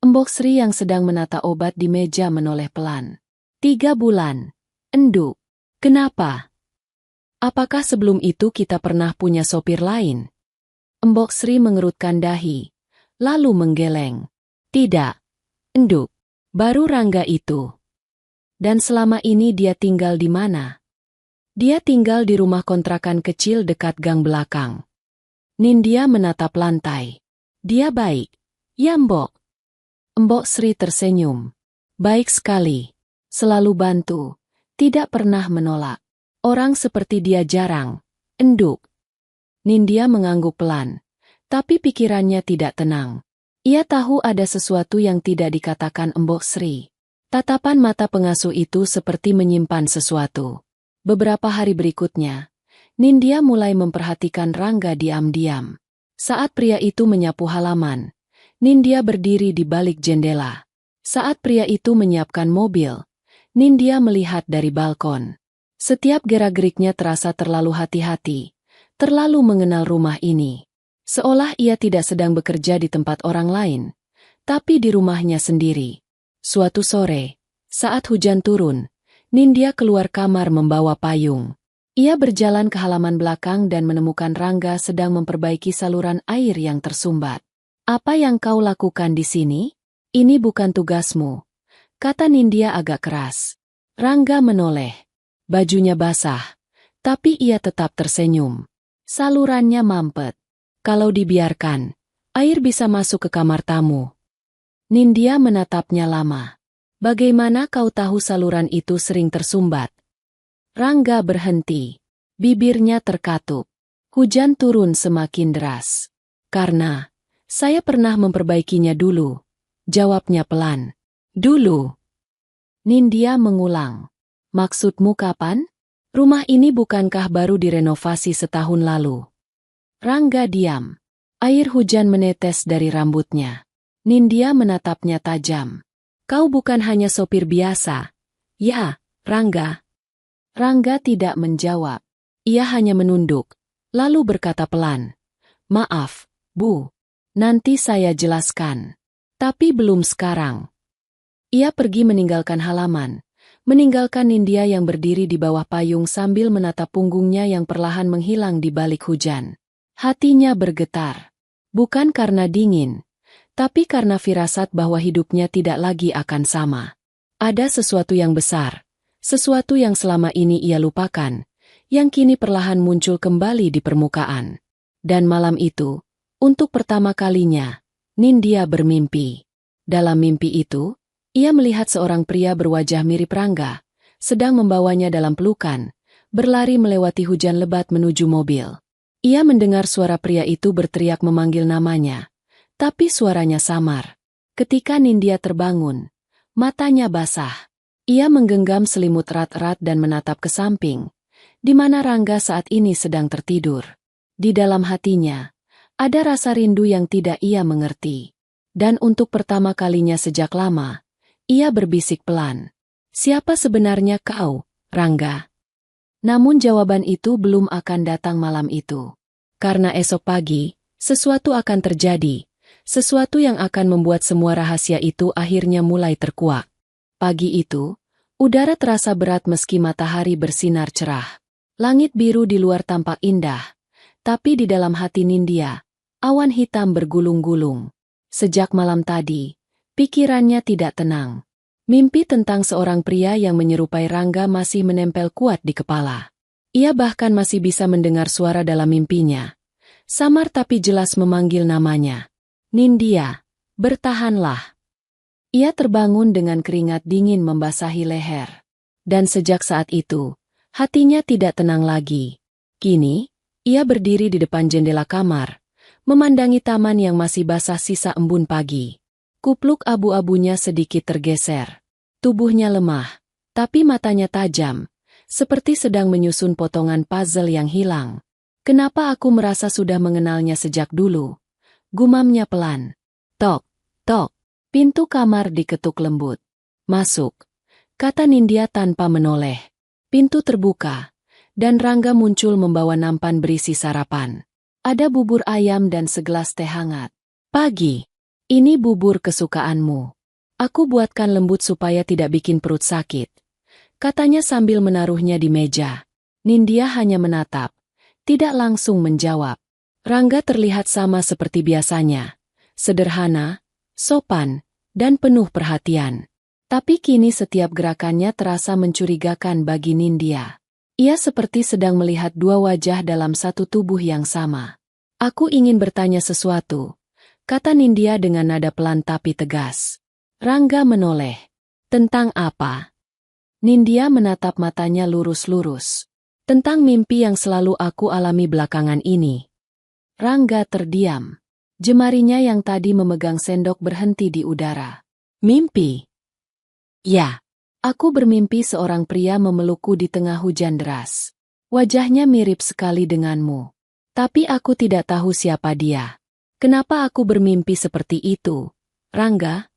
Mbok Sri yang sedang menata obat di meja menoleh pelan. 3 bulan. Enduk. Kenapa? Apakah sebelum itu kita pernah punya sopir lain? Mbok Sri mengerutkan dahi, lalu menggeleng. Tidak. Enduk. Baru Rangga itu. Dan selama ini dia tinggal di mana? Dia tinggal di rumah kontrakan kecil dekat gang belakang. Nindya menatap lantai. Dia baik. Ya Mbok. Mbok Sri tersenyum. Baik sekali. Selalu bantu. Tidak pernah menolak. Orang seperti dia jarang. Enduk. Nindya mengangguk pelan. Tapi pikirannya tidak tenang. Ia tahu ada sesuatu yang tidak dikatakan Mbok Sri. Tatapan mata pengasuh itu seperti menyimpan sesuatu. Beberapa hari berikutnya, Nindya mulai memperhatikan Rangga diam-diam. Saat pria itu menyapu halaman, Nindya berdiri di balik jendela. Saat pria itu menyiapkan mobil, Nindya melihat dari balkon. Setiap gerak-geriknya terasa terlalu hati-hati, terlalu mengenal rumah ini. Seolah ia tidak sedang bekerja di tempat orang lain, tapi di rumahnya sendiri. Suatu sore, saat hujan turun, Nindya keluar kamar membawa payung. Ia berjalan ke halaman belakang dan menemukan Rangga sedang memperbaiki saluran air yang tersumbat. Apa yang kau lakukan di sini? Ini bukan tugasmu, kata Nindya agak keras. Rangga menoleh. Bajunya basah, tapi ia tetap tersenyum. Salurannya mampet. Kalau dibiarkan, air bisa masuk ke kamar tamu. Nindya menatapnya lama. Bagaimana kau tahu saluran itu sering tersumbat? Rangga berhenti. Bibirnya terkatup. Hujan turun semakin deras. Karena saya pernah memperbaikinya dulu, jawabnya pelan. Dulu. Nindya mengulang. Maksudmu kapan? Rumah ini bukankah baru direnovasi setahun lalu? Rangga diam. Air hujan menetes dari rambutnya. Nindya menatapnya tajam. Kau bukan hanya sopir biasa. Ya, Rangga. Rangga tidak menjawab. Ia hanya menunduk, lalu berkata pelan. Maaf, Bu. Nanti saya jelaskan. Tapi belum sekarang. Ia pergi meninggalkan halaman, meninggalkan Nindya yang berdiri di bawah payung sambil menatap punggungnya yang perlahan menghilang di balik hujan. Hatinya bergetar. Bukan karena dingin, tapi karena firasat bahwa hidupnya tidak lagi akan sama. Ada sesuatu yang besar, Sesuatu yang selama ini ia lupakan, yang kini perlahan muncul kembali di permukaan. Dan malam itu, untuk pertama kalinya, Nindya bermimpi. Dalam mimpi itu, ia melihat seorang pria berwajah mirip Rangga, sedang membawanya dalam pelukan, berlari melewati hujan lebat menuju mobil. Ia mendengar suara pria itu berteriak memanggil namanya, tapi suaranya samar. Ketika Nindya terbangun, matanya basah. Ia menggenggam selimut erat-erat dan menatap ke samping, di mana Rangga saat ini sedang tertidur. Di dalam hatinya, ada rasa rindu yang tidak ia mengerti. Dan untuk pertama kalinya sejak lama, ia berbisik pelan. Siapa sebenarnya kau, Rangga? Namun jawaban itu belum akan datang malam itu. Karena esok pagi, sesuatu akan terjadi, sesuatu yang akan membuat semua rahasia itu akhirnya mulai terkuak. Pagi itu, udara terasa berat meski matahari bersinar cerah. Langit biru di luar tampak indah, tapi di dalam hati Nindya, awan hitam bergulung-gulung. Sejak malam tadi, pikirannya tidak tenang. Mimpi tentang seorang pria yang menyerupai Rangga masih menempel kuat di kepala. Ia bahkan masih bisa mendengar suara dalam mimpinya. Samar tapi jelas memanggil namanya. Nindya, bertahanlah. Ia terbangun dengan keringat dingin membasahi leher. Dan sejak saat itu, hatinya tidak tenang lagi. Kini, ia berdiri di depan jendela kamar, memandangi taman yang masih basah sisa embun pagi. Kupluk abu-abunya sedikit tergeser. Tubuhnya lemah, tapi matanya tajam, seperti sedang menyusun potongan puzzle yang hilang. Kenapa aku merasa sudah mengenalnya sejak dulu? Gumamnya pelan. Tok, tok. Pintu kamar diketuk lembut. Masuk, kata Nindya tanpa menoleh. Pintu terbuka, dan Rangga muncul membawa nampan berisi sarapan. Ada bubur ayam dan segelas teh hangat. Pagi. Ini bubur kesukaanmu. Aku buatkan lembut supaya tidak bikin perut sakit, katanya sambil menaruhnya di meja. Nindya hanya menatap, tidak langsung menjawab. Rangga terlihat sama seperti biasanya, sederhana, sopan, dan penuh perhatian. Tapi kini setiap gerakannya terasa mencurigakan bagi Nindya. Ia seperti sedang melihat dua wajah dalam satu tubuh yang sama. Aku ingin bertanya sesuatu, kata Nindya dengan nada pelan tapi tegas. Rangga menoleh. Tentang apa? Nindya menatap matanya lurus-lurus. Tentang mimpi yang selalu aku alami belakangan ini. Rangga terdiam. Jemarinya yang tadi memegang sendok berhenti di udara. Mimpi? Ya. Aku bermimpi seorang pria memelukku di tengah hujan deras. Wajahnya mirip sekali denganmu. Tapi aku tidak tahu siapa dia. Kenapa aku bermimpi seperti itu, Rangga?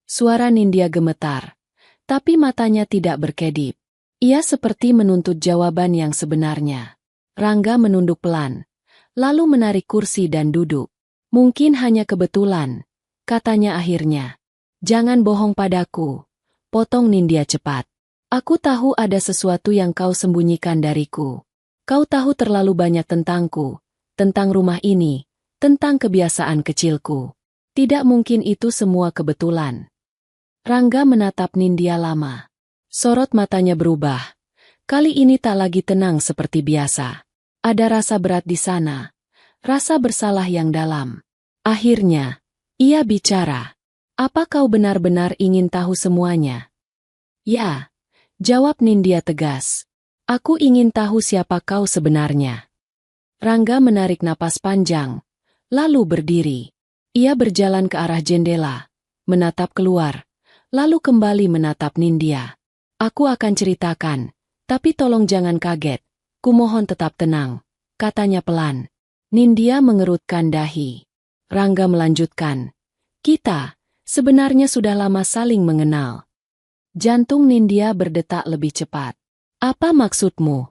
Suara Nindya gemetar, tapi matanya tidak berkedip. Ia seperti menuntut jawaban yang sebenarnya. Rangga menunduk pelan, lalu menarik kursi dan duduk. Mungkin hanya kebetulan, katanya akhirnya. Jangan bohong padaku, potong Nindya cepat. Aku tahu ada sesuatu yang kau sembunyikan dariku. Kau tahu terlalu banyak tentangku, tentang rumah ini, tentang kebiasaan kecilku. Tidak mungkin itu semua kebetulan. Rangga menatap Nindya lama. Sorot matanya berubah. Kali ini tak lagi tenang seperti biasa. Ada rasa berat di sana. Rasa bersalah yang dalam. Akhirnya, ia bicara. Apa kau benar-benar ingin tahu semuanya? Ya, jawab Nindya tegas. Aku ingin tahu siapa kau sebenarnya. Rangga menarik napas panjang, lalu berdiri. Ia berjalan ke arah jendela, menatap keluar, lalu kembali menatap Nindya. Aku akan ceritakan, tapi tolong jangan kaget. Kumohon tetap tenang, katanya pelan. Nindya mengerutkan dahi. Rangga melanjutkan. Kita, sebenarnya sudah lama saling mengenal. Jantung Nindya berdetak lebih cepat. Apa maksudmu?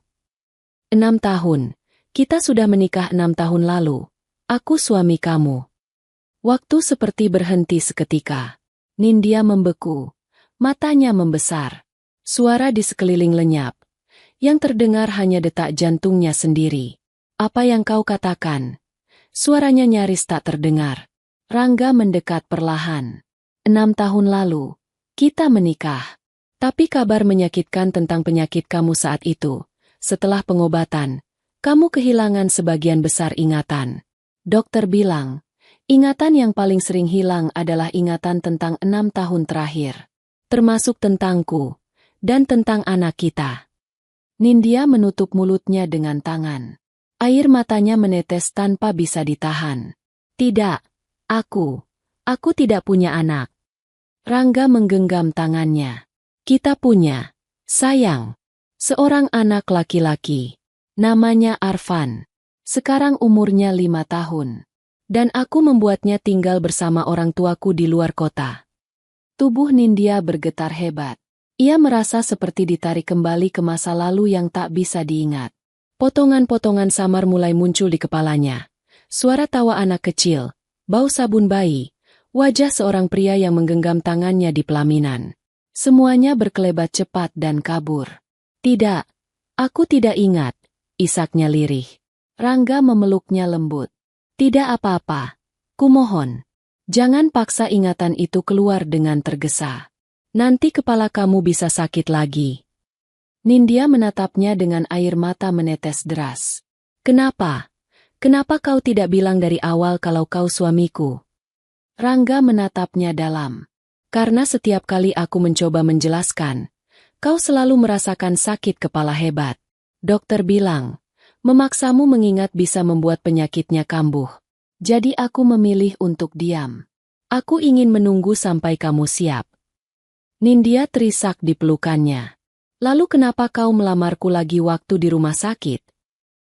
6 tahun. Kita sudah menikah 6 tahun lalu. Aku suami kamu. Waktu seperti berhenti seketika. Nindya membeku. Matanya membesar. Suara di sekeliling lenyap. Yang terdengar hanya detak jantungnya sendiri. Apa yang kau katakan? Suaranya nyaris tak terdengar. Rangga mendekat perlahan. 6 tahun lalu, kita menikah. Tapi kabar menyakitkan tentang penyakit kamu saat itu. Setelah pengobatan, kamu kehilangan sebagian besar ingatan. Dokter bilang, ingatan yang paling sering hilang adalah ingatan tentang 6 tahun terakhir. Termasuk tentangku, dan tentang anak kita. Nindya menutup mulutnya dengan tangan. Air matanya menetes tanpa bisa ditahan. Tidak, aku tidak punya anak. Rangga menggenggam tangannya. Kita punya, sayang, seorang anak laki-laki. Namanya Arfan. Sekarang umurnya 5 tahun. Dan aku membuatnya tinggal bersama orang tuaku di luar kota. Tubuh Nindya bergetar hebat. Ia merasa seperti ditarik kembali ke masa lalu yang tak bisa diingat. Potongan-potongan samar mulai muncul di kepalanya. Suara tawa anak kecil, bau sabun bayi, wajah seorang pria yang menggenggam tangannya di pelaminan. Semuanya berkelebat cepat dan kabur. Tidak, aku tidak ingat, isaknya lirih. Rangga memeluknya lembut. Tidak apa-apa, kumohon. Jangan paksa ingatan itu keluar dengan tergesa. Nanti kepala kamu bisa sakit lagi. Nindya menatapnya dengan air mata menetes deras. Kenapa? Kenapa kau tidak bilang dari awal kalau kau suamiku? Rangga menatapnya dalam. Karena setiap kali aku mencoba menjelaskan, kau selalu merasakan sakit kepala hebat. Dokter bilang, memaksamu mengingat bisa membuat penyakitnya kambuh. Jadi aku memilih untuk diam. Aku ingin menunggu sampai kamu siap. Nindya terisak di pelukannya. Lalu kenapa kau melamarku lagi waktu di rumah sakit?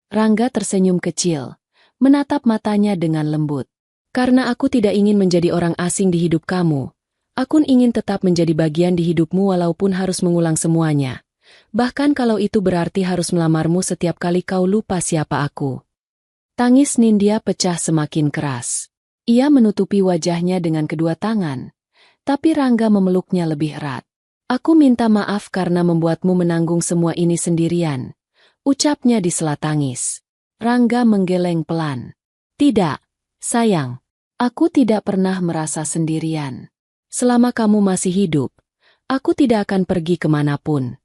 Rangga tersenyum kecil, menatap matanya dengan lembut. Karena aku tidak ingin menjadi orang asing di hidup kamu. Aku ingin tetap menjadi bagian di hidupmu walaupun harus mengulang semuanya. Bahkan kalau itu berarti harus melamarmu setiap kali kau lupa siapa aku. Tangis Nindya pecah semakin keras. Ia menutupi wajahnya dengan kedua tangan. Tapi Rangga memeluknya lebih erat. Aku minta maaf karena membuatmu menanggung semua ini sendirian. Ucapnya di sela tangis. Rangga menggeleng pelan. Tidak, sayang. Aku tidak pernah merasa sendirian. Selama kamu masih hidup, aku tidak akan pergi kemanapun.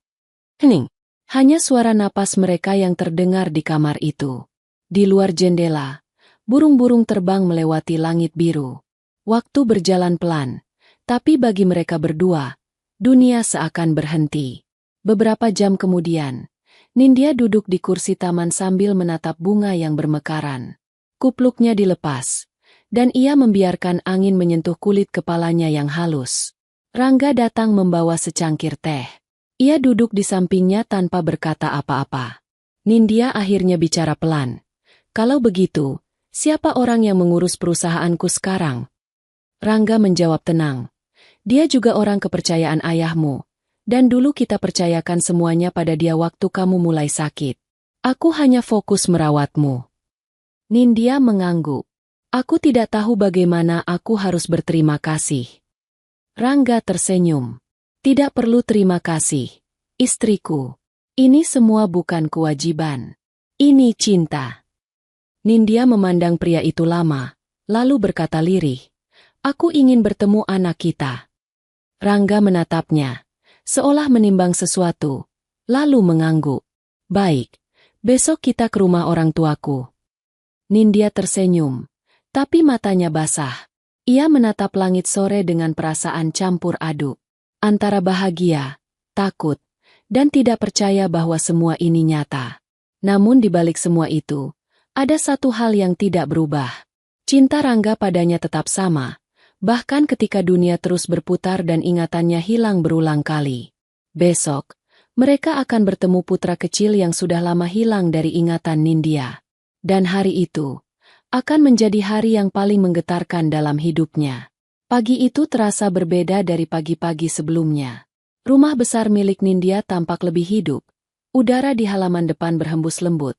Hening. Hanya suara napas mereka yang terdengar di kamar itu. Di luar jendela, burung-burung terbang melewati langit biru. Waktu berjalan pelan, tapi bagi mereka berdua, dunia seakan berhenti. Beberapa jam kemudian, Nindya duduk di kursi taman sambil menatap bunga yang bermekaran. Kupluknya dilepas. Dan ia membiarkan angin menyentuh kulit kepalanya yang halus. Rangga datang membawa secangkir teh. Ia duduk di sampingnya tanpa berkata apa-apa. Nindya akhirnya bicara pelan. Kalau begitu, siapa orang yang mengurus perusahaanku sekarang? Rangga menjawab tenang. Dia juga orang kepercayaan ayahmu. Dan dulu kita percayakan semuanya pada dia waktu kamu mulai sakit. Aku hanya fokus merawatmu. Nindya mengangguk. Aku tidak tahu bagaimana aku harus berterima kasih. Rangga tersenyum. Tidak perlu terima kasih, istriku. Ini semua bukan kewajiban. Ini cinta. Nindya memandang pria itu lama, lalu berkata lirih. Aku ingin bertemu anak kita. Rangga menatapnya, seolah menimbang sesuatu, lalu mengangguk. Baik, besok kita ke rumah orang tuaku. Nindya tersenyum. Tapi matanya basah. Ia menatap langit sore dengan perasaan campur aduk. Antara bahagia, takut, dan tidak percaya bahwa semua ini nyata. Namun di balik semua itu, ada satu hal yang tidak berubah. Cinta Rangga padanya tetap sama, bahkan ketika dunia terus berputar dan ingatannya hilang berulang kali. Besok, mereka akan bertemu putra kecil yang sudah lama hilang dari ingatan Nindya. Dan hari itu akan menjadi hari yang paling menggetarkan dalam hidupnya. Pagi itu terasa berbeda dari pagi-pagi sebelumnya. Rumah besar milik Nindya tampak lebih hidup. Udara di halaman depan berhembus lembut,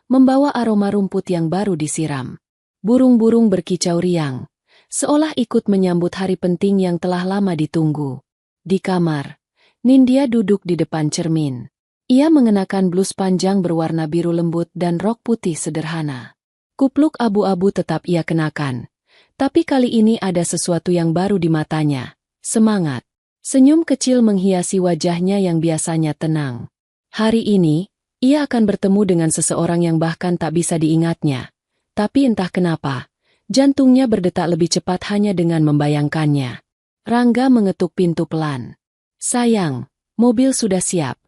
membawa aroma rumput yang baru disiram. Burung-burung berkicau riang, seolah ikut menyambut hari penting yang telah lama ditunggu. Di kamar, Nindya duduk di depan cermin. Ia mengenakan blus panjang berwarna biru lembut dan rok putih sederhana. Kupluk abu-abu tetap ia kenakan. Tapi kali ini ada sesuatu yang baru di matanya. Semangat. Senyum kecil menghiasi wajahnya yang biasanya tenang. Hari ini, ia akan bertemu dengan seseorang yang bahkan tak bisa diingatnya. Tapi entah kenapa, jantungnya berdetak lebih cepat hanya dengan membayangkannya. Rangga mengetuk pintu pelan. "Sayang, mobil sudah siap."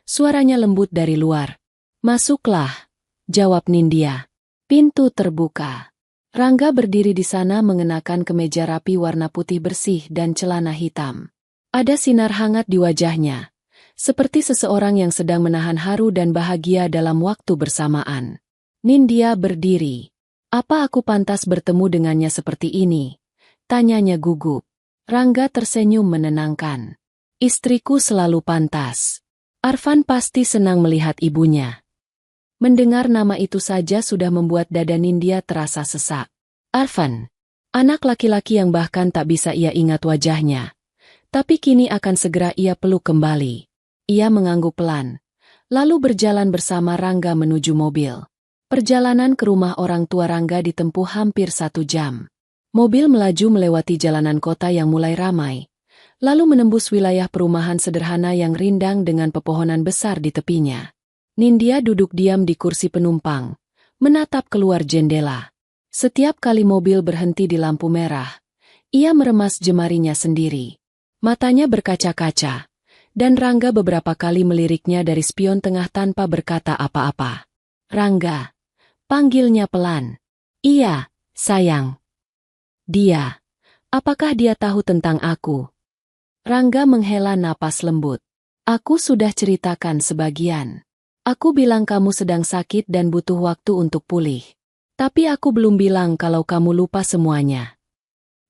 Suaranya lembut dari luar. "Masuklah," jawab Nindya. Pintu terbuka. Rangga berdiri di sana mengenakan kemeja rapi warna putih bersih dan celana hitam. Ada sinar hangat di wajahnya, seperti seseorang yang sedang menahan haru dan bahagia dalam waktu bersamaan. Nindya berdiri. "Apa aku pantas bertemu dengannya seperti ini?" tanyanya gugup. Rangga tersenyum menenangkan. "Istriku selalu pantas." Arfan pasti senang melihat ibunya. Mendengar nama itu saja sudah membuat dada Nindya terasa sesak. Arfan, anak laki-laki yang bahkan tak bisa ia ingat wajahnya. Tapi kini akan segera ia peluk kembali. Ia mengangguk pelan, lalu berjalan bersama Rangga menuju mobil. Perjalanan ke rumah orang tua Rangga ditempuh hampir 1 jam. Mobil melaju melewati jalanan kota yang mulai ramai, lalu menembus wilayah perumahan sederhana yang rindang dengan pepohonan besar di tepinya. Nindya duduk diam di kursi penumpang, menatap keluar jendela. Setiap kali mobil berhenti di lampu merah, ia meremas jemarinya sendiri. Matanya berkaca-kaca, dan Rangga beberapa kali meliriknya dari spion tengah tanpa berkata apa-apa. "Rangga," panggilnya pelan. "Iya, sayang." "Dia. Apakah dia tahu tentang aku?" Rangga menghela napas lembut. "Aku sudah ceritakan sebagian. Aku bilang kamu sedang sakit dan butuh waktu untuk pulih. Tapi aku belum bilang kalau kamu lupa semuanya."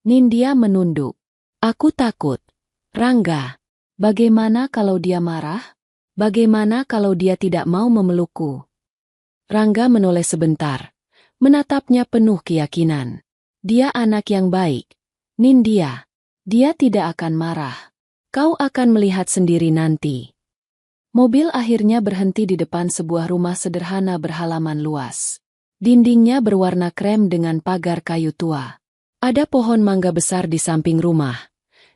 Nindya menunduk. "Aku takut." "Rangga, bagaimana kalau dia marah? Bagaimana kalau dia tidak mau memelukku?" Rangga menoleh sebentar, menatapnya penuh keyakinan. "Dia anak yang baik, Nindya. Dia tidak akan marah. Kau akan melihat sendiri nanti." Mobil akhirnya berhenti di depan sebuah rumah sederhana berhalaman luas. Dindingnya berwarna krem dengan pagar kayu tua. Ada pohon mangga besar di samping rumah,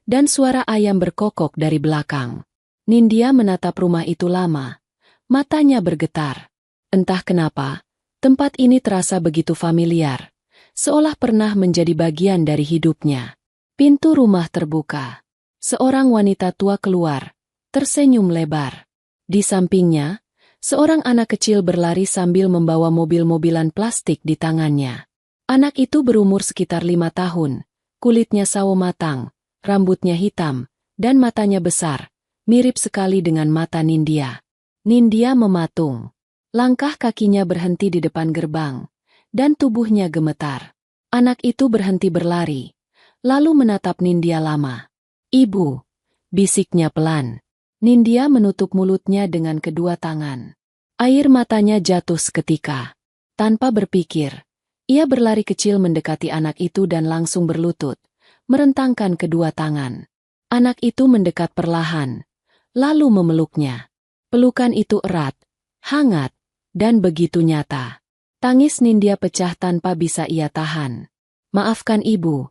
dan suara ayam berkokok dari belakang. Nindya menatap rumah itu lama. Matanya bergetar. Entah kenapa, tempat ini terasa begitu familiar, seolah pernah menjadi bagian dari hidupnya. Pintu rumah terbuka. Seorang wanita tua keluar, tersenyum lebar. Di sampingnya, seorang anak kecil berlari sambil membawa mobil-mobilan plastik di tangannya. Anak itu berumur sekitar 5 tahun, kulitnya sawo matang, rambutnya hitam, dan matanya besar, mirip sekali dengan mata Nindya. Nindya mematung. Langkah kakinya berhenti di depan gerbang, dan tubuhnya gemetar. Anak itu berhenti berlari, lalu menatap Nindya lama. "Ibu," bisiknya pelan. Nindya menutup mulutnya dengan kedua tangan. Air matanya jatuh seketika. Tanpa berpikir, ia berlari kecil mendekati anak itu dan langsung berlutut, merentangkan kedua tangan. Anak itu mendekat perlahan, lalu memeluknya. Pelukan itu erat, hangat, dan begitu nyata. Tangis Nindya pecah tanpa bisa ia tahan. Maafkan ibu,"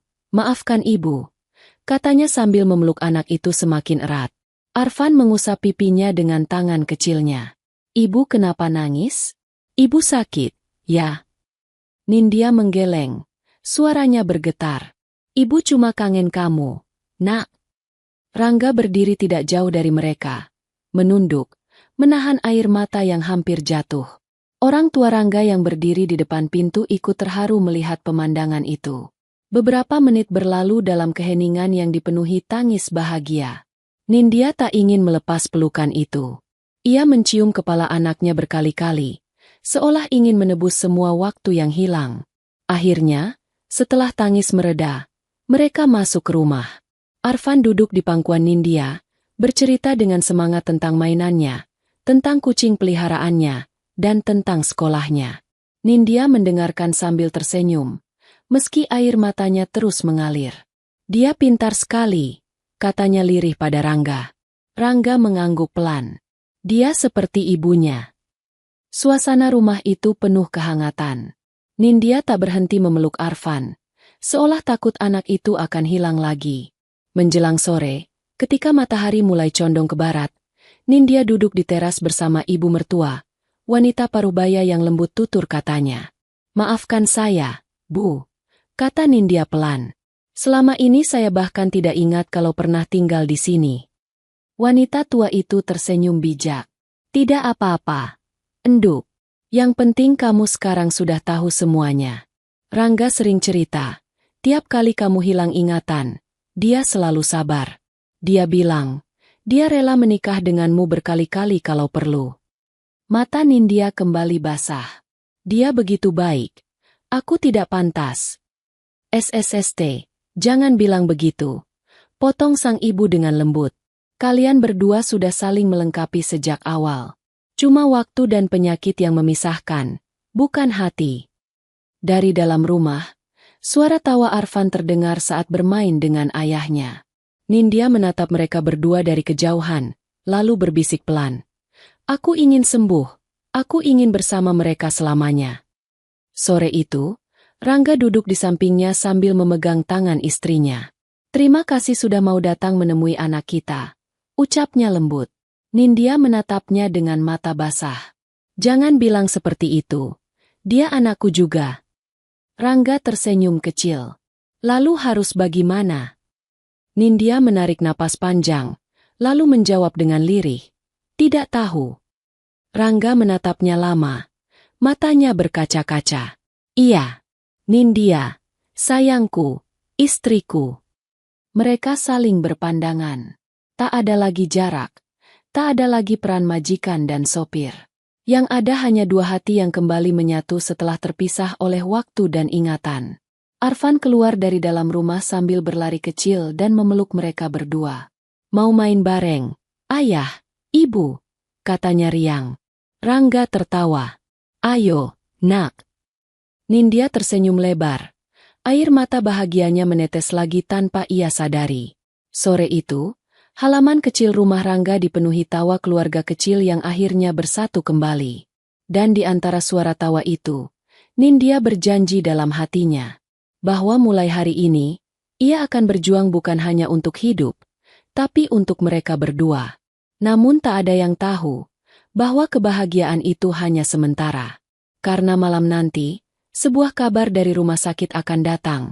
katanya sambil memeluk anak itu semakin erat. Arfan mengusap pipinya dengan tangan kecilnya. "Ibu kenapa nangis? Ibu sakit, ya?" Nindya menggeleng, suaranya bergetar. "Ibu cuma kangen kamu, Nak." Rangga berdiri tidak jauh dari mereka, menunduk, menahan air mata yang hampir jatuh. Orang tua Rangga yang berdiri di depan pintu ikut terharu melihat pemandangan itu. Beberapa menit berlalu dalam keheningan yang dipenuhi tangis bahagia. Nindya tak ingin melepas pelukan itu. Ia mencium kepala anaknya berkali-kali, seolah ingin menebus semua waktu yang hilang. Akhirnya, setelah tangis mereda, mereka masuk ke rumah. Arfan duduk di pangkuan Nindya, bercerita dengan semangat tentang mainannya, tentang kucing peliharaannya, dan tentang sekolahnya. Nindya mendengarkan sambil tersenyum, meski air matanya terus mengalir. "Dia pintar sekali," katanya lirih pada Rangga. Rangga mengangguk pelan. "Dia seperti ibunya." Suasana rumah itu penuh kehangatan. Nindya tak berhenti memeluk Arfan, seolah takut anak itu akan hilang lagi. Menjelang sore, Ketika matahari mulai condong ke barat, Nindya duduk di teras bersama ibu mertua, wanita parubaya yang lembut tutur katanya. "Maafkan saya, Bu," kata Nindya pelan. "Selama ini saya bahkan tidak ingat kalau pernah tinggal di sini." Wanita tua itu tersenyum bijak. "Tidak apa-apa, Enduk. Yang penting kamu sekarang sudah tahu semuanya." Rangga sering cerita, tiap kali kamu hilang ingatan, dia selalu sabar. Dia bilang, dia rela menikah denganmu berkali-kali kalau perlu. Mata Nindya kembali basah. Dia begitu baik. Aku tidak pantas. "SSST, jangan bilang begitu," potong sang ibu dengan lembut. "Kalian berdua sudah saling melengkapi sejak awal. Cuma waktu dan penyakit yang memisahkan, bukan hati." Dari dalam rumah, suara tawa Arfan terdengar saat bermain dengan ayahnya. Nindya menatap mereka berdua dari kejauhan, lalu berbisik pelan. "Aku ingin sembuh. Aku ingin bersama mereka selamanya." Sore itu, Rangga duduk di sampingnya sambil memegang tangan istrinya. "Terima kasih sudah mau datang menemui anak kita," ucapnya lembut. Nindya menatapnya dengan mata basah. "Jangan bilang seperti itu. Dia anakku juga." Rangga tersenyum kecil. "Lalu harus bagaimana?" Nindya menarik napas panjang, lalu menjawab dengan lirih. "Tidak tahu." Rangga menatapnya lama. Matanya berkaca-kaca. "Iya, Nindya, sayangku, istriku." Mereka saling berpandangan. Tak ada lagi jarak. Tak ada lagi peran majikan dan sopir. Yang ada hanya dua hati yang kembali menyatu setelah terpisah oleh waktu dan ingatan. Arfan keluar dari dalam rumah sambil berlari kecil dan memeluk mereka berdua. "Mau main bareng, Ayah, Ibu?" katanya riang. Rangga tertawa. "Ayo, Nak." Nindya tersenyum lebar. Air mata bahagianya menetes lagi tanpa ia sadari. Sore itu, halaman kecil rumah Rangga dipenuhi tawa keluarga kecil yang akhirnya bersatu kembali. Dan di antara suara tawa itu, Nindya berjanji dalam hatinya bahwa mulai hari ini, ia akan berjuang bukan hanya untuk hidup, tapi untuk mereka berdua. Namun tak ada yang tahu bahwa kebahagiaan itu hanya sementara. Karena malam nanti, sebuah kabar dari rumah sakit akan datang,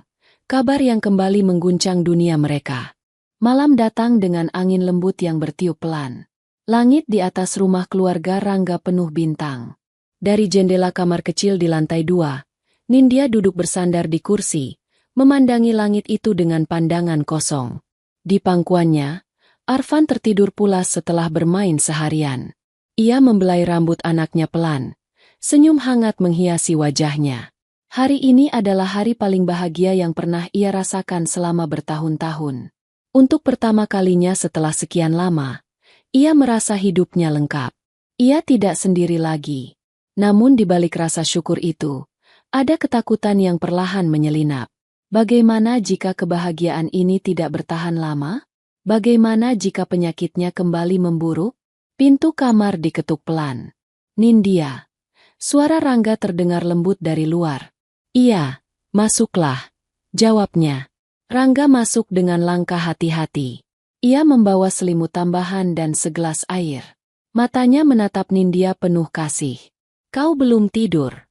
kabar yang kembali mengguncang dunia mereka. Malam datang dengan angin lembut yang bertiup pelan. Langit di atas rumah keluarga Rangga penuh bintang. Dari jendela kamar kecil di lantai 2, Nindya duduk bersandar di kursi, memandangi langit itu dengan pandangan kosong. Di pangkuannya, Arfan tertidur pulas setelah bermain seharian. Ia membelai rambut anaknya pelan. Senyum hangat menghiasi wajahnya. Hari ini adalah hari paling bahagia yang pernah ia rasakan selama bertahun-tahun. Untuk pertama kalinya setelah sekian lama, ia merasa hidupnya lengkap. Ia tidak sendiri lagi. Namun di balik rasa syukur itu, ada ketakutan yang perlahan menyelinap. Bagaimana jika kebahagiaan ini tidak bertahan lama? Bagaimana jika penyakitnya kembali memburuk? Pintu kamar diketuk pelan. "Nindya." Suara Rangga terdengar lembut dari luar. "Iya, masuklah," jawabnya. Rangga masuk dengan langkah hati-hati. Ia membawa selimut tambahan dan segelas air. Matanya menatap Nindya penuh kasih. "Kau belum tidur?"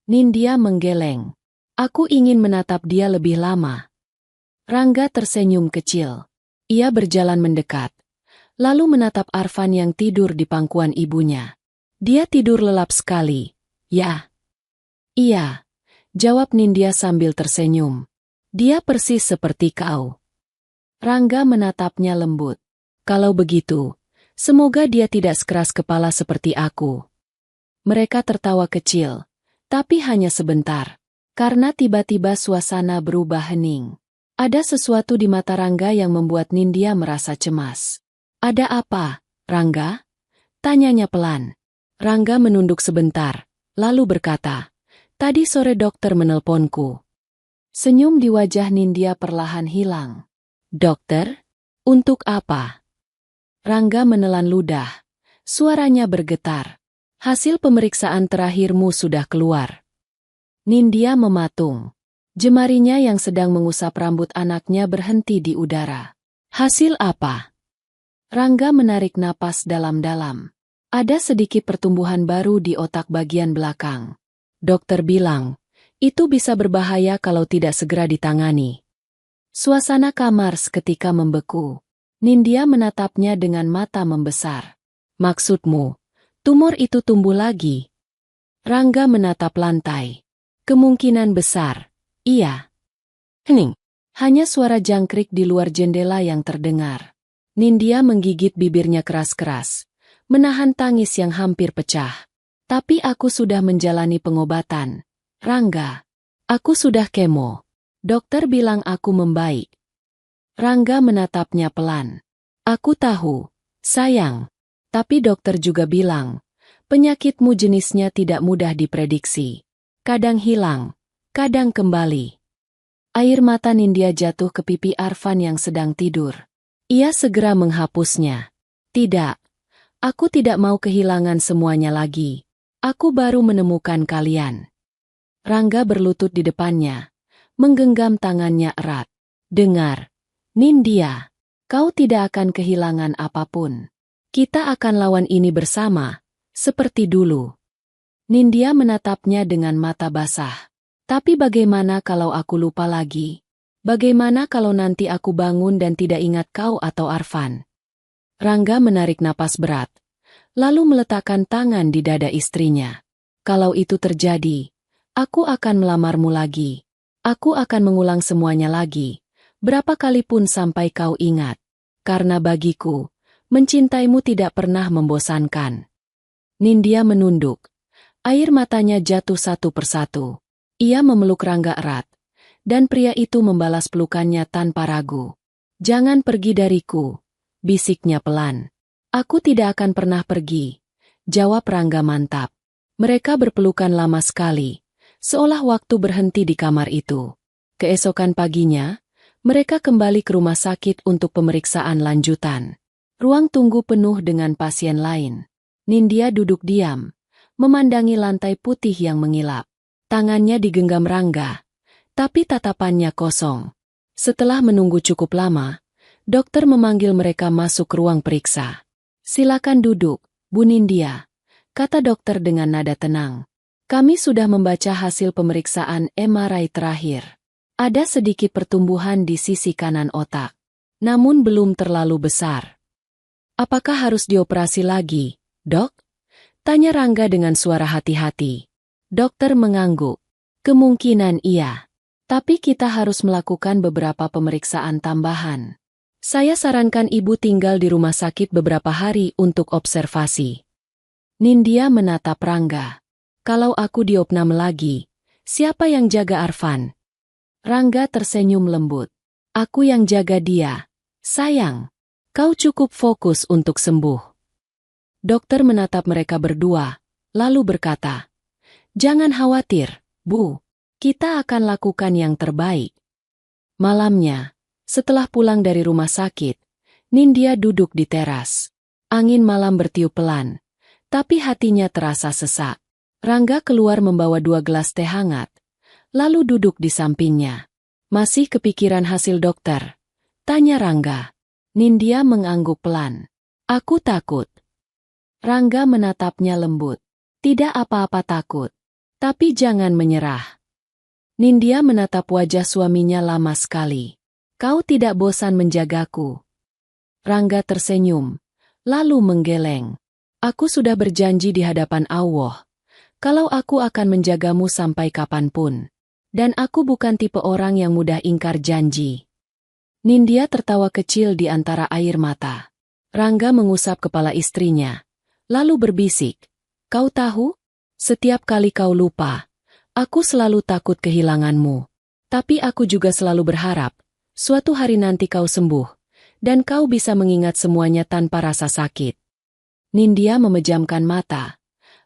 Nindya menggeleng. "Aku ingin menatap dia lebih lama." Rangga tersenyum kecil. Ia berjalan mendekat, lalu menatap Arfan yang tidur di pangkuan ibunya. "Dia tidur lelap sekali, ya?" "Iya," jawab Nindya sambil tersenyum. "Dia persis seperti kau." Rangga menatapnya lembut. "Kalau begitu, semoga dia tidak sekeras kepala seperti aku." Mereka tertawa kecil. Tapi hanya sebentar, karena tiba-tiba suasana berubah hening. Ada sesuatu di mata Rangga yang membuat Nindya merasa cemas. "Ada apa, Rangga?" tanyanya pelan. Rangga menunduk sebentar, lalu berkata, "Tadi sore dokter menelponku." Senyum di wajah Nindya perlahan hilang. "Dokter? Untuk apa?" Rangga menelan ludah. Suaranya bergetar. "Hasil pemeriksaan terakhirmu sudah keluar." Nindya mematung. Jemarinya yang sedang mengusap rambut anaknya berhenti di udara. Hasil apa? Rangga menarik napas dalam-dalam. Ada sedikit pertumbuhan baru di otak bagian belakang. Dokter bilang, itu bisa berbahaya kalau tidak segera ditangani. Suasana kamar seketika membeku. Nindya menatapnya dengan mata membesar. Maksudmu, tumor itu tumbuh lagi? Rangga menatap lantai. Kemungkinan besar, iya. Hening. Hanya suara jangkrik di luar jendela yang terdengar. Nindya menggigit bibirnya keras-keras, menahan tangis yang hampir pecah. Tapi aku sudah menjalani pengobatan. Rangga, aku sudah kemo. Dokter bilang aku membaik. Rangga menatapnya pelan. Aku tahu, sayang. Tapi dokter juga bilang, penyakitmu jenisnya tidak mudah diprediksi. Kadang hilang, kadang kembali. Air mata Nindya jatuh ke pipi Arfan yang sedang tidur. Ia segera menghapusnya. Tidak, aku tidak mau kehilangan semuanya lagi. Aku baru menemukan kalian. Rangga berlutut di depannya, menggenggam tangannya erat. Dengar, Nindya, kau tidak akan kehilangan apapun. Kita akan lawan ini bersama, seperti dulu. Nindya menatapnya dengan mata basah. Tapi bagaimana kalau aku lupa lagi? Bagaimana kalau nanti aku bangun dan tidak ingat kau atau Arfan? Rangga menarik napas berat, lalu meletakkan tangan di dada istrinya. Kalau itu terjadi, aku akan melamarmu lagi. Aku akan mengulang semuanya lagi, berapa kali pun sampai kau ingat. Karena bagiku, mencintaimu tidak pernah membosankan. Nindya menunduk. Air matanya jatuh satu persatu. Ia memeluk Rangga erat, dan pria itu membalas pelukannya tanpa ragu. Jangan pergi dariku, bisiknya pelan. Aku tidak akan pernah pergi, jawab Rangga mantap. Mereka berpelukan lama sekali, seolah waktu berhenti di kamar itu. Keesokan paginya, mereka kembali ke rumah sakit untuk pemeriksaan lanjutan. Ruang tunggu penuh dengan pasien lain. Nindya duduk diam, memandangi lantai putih yang mengilap. Tangannya digenggam Rangga, tapi tatapannya kosong. Setelah menunggu cukup lama, dokter memanggil mereka masuk ke ruang periksa. Silakan duduk, Bu Nindya, kata dokter dengan nada tenang. Kami sudah membaca hasil pemeriksaan MRI terakhir. Ada sedikit pertumbuhan di sisi kanan otak, namun belum terlalu besar. Apakah harus dioperasi lagi, Dok? Tanya Rangga dengan suara hati-hati. Dokter mengangguk. Kemungkinan iya. Tapi kita harus melakukan beberapa pemeriksaan tambahan. Saya sarankan ibu tinggal di rumah sakit beberapa hari untuk observasi. Nindya menatap Rangga. Kalau aku diopnam lagi, siapa yang jaga Arfan? Rangga tersenyum lembut. Aku yang jaga dia. Sayang, kau cukup fokus untuk sembuh. Dokter menatap mereka berdua, lalu berkata, jangan khawatir, Bu. Kita akan lakukan yang terbaik. Malamnya, setelah pulang dari rumah sakit, Nindya duduk di teras. Angin malam bertiup pelan, tapi hatinya terasa sesak. Rangga keluar membawa 2 gelas teh hangat, lalu duduk di sampingnya. Masih kepikiran hasil dokter? Tanya Rangga. Nindya mengangguk pelan. Aku takut. Rangga menatapnya lembut. Tidak apa-apa takut. Tapi jangan menyerah. Nindya menatap wajah suaminya lama sekali. Kau tidak bosan menjagaku? Rangga tersenyum, lalu menggeleng. Aku sudah berjanji di hadapan Allah, kalau aku akan menjagamu sampai kapanpun. Dan aku bukan tipe orang yang mudah ingkar janji. Nindya tertawa kecil di antara air mata. Rangga mengusap kepala istrinya, lalu berbisik. Kau tahu? Setiap kali kau lupa, aku selalu takut kehilanganmu. Tapi aku juga selalu berharap, suatu hari nanti kau sembuh, dan kau bisa mengingat semuanya tanpa rasa sakit. Nindya memejamkan mata,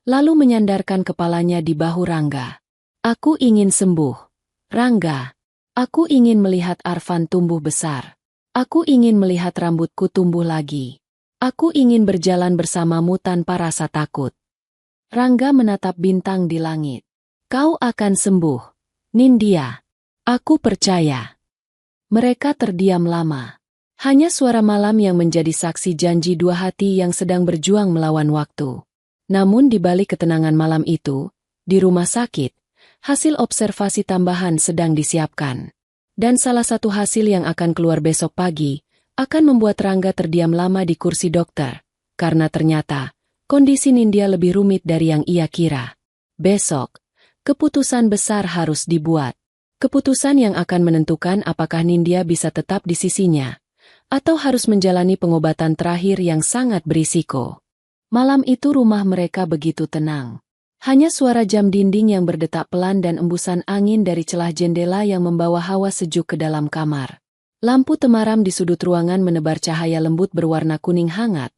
lalu menyandarkan kepalanya di bahu Rangga. Aku ingin sembuh. Rangga, aku ingin melihat Arfan tumbuh besar. Aku ingin melihat rambutku tumbuh lagi. Aku ingin berjalan bersamamu tanpa rasa takut. Rangga menatap bintang di langit. Kau akan sembuh, Nindya. Aku percaya. Mereka terdiam lama. Hanya suara malam yang menjadi saksi janji dua hati yang sedang berjuang melawan waktu. Namun di balik ketenangan malam itu, di rumah sakit, hasil observasi tambahan sedang disiapkan. Dan salah satu hasil yang akan keluar besok pagi, akan membuat Rangga terdiam lama di kursi dokter. Karena ternyata, kondisi Nindya lebih rumit dari yang ia kira. Besok, keputusan besar harus dibuat. Keputusan yang akan menentukan apakah Nindya bisa tetap di sisinya, atau harus menjalani pengobatan terakhir yang sangat berisiko. Malam itu rumah mereka begitu tenang. Hanya suara jam dinding yang berdetak pelan dan embusan angin dari celah jendela yang membawa hawa sejuk ke dalam kamar. Lampu temaram di sudut ruangan menebar cahaya lembut berwarna kuning hangat,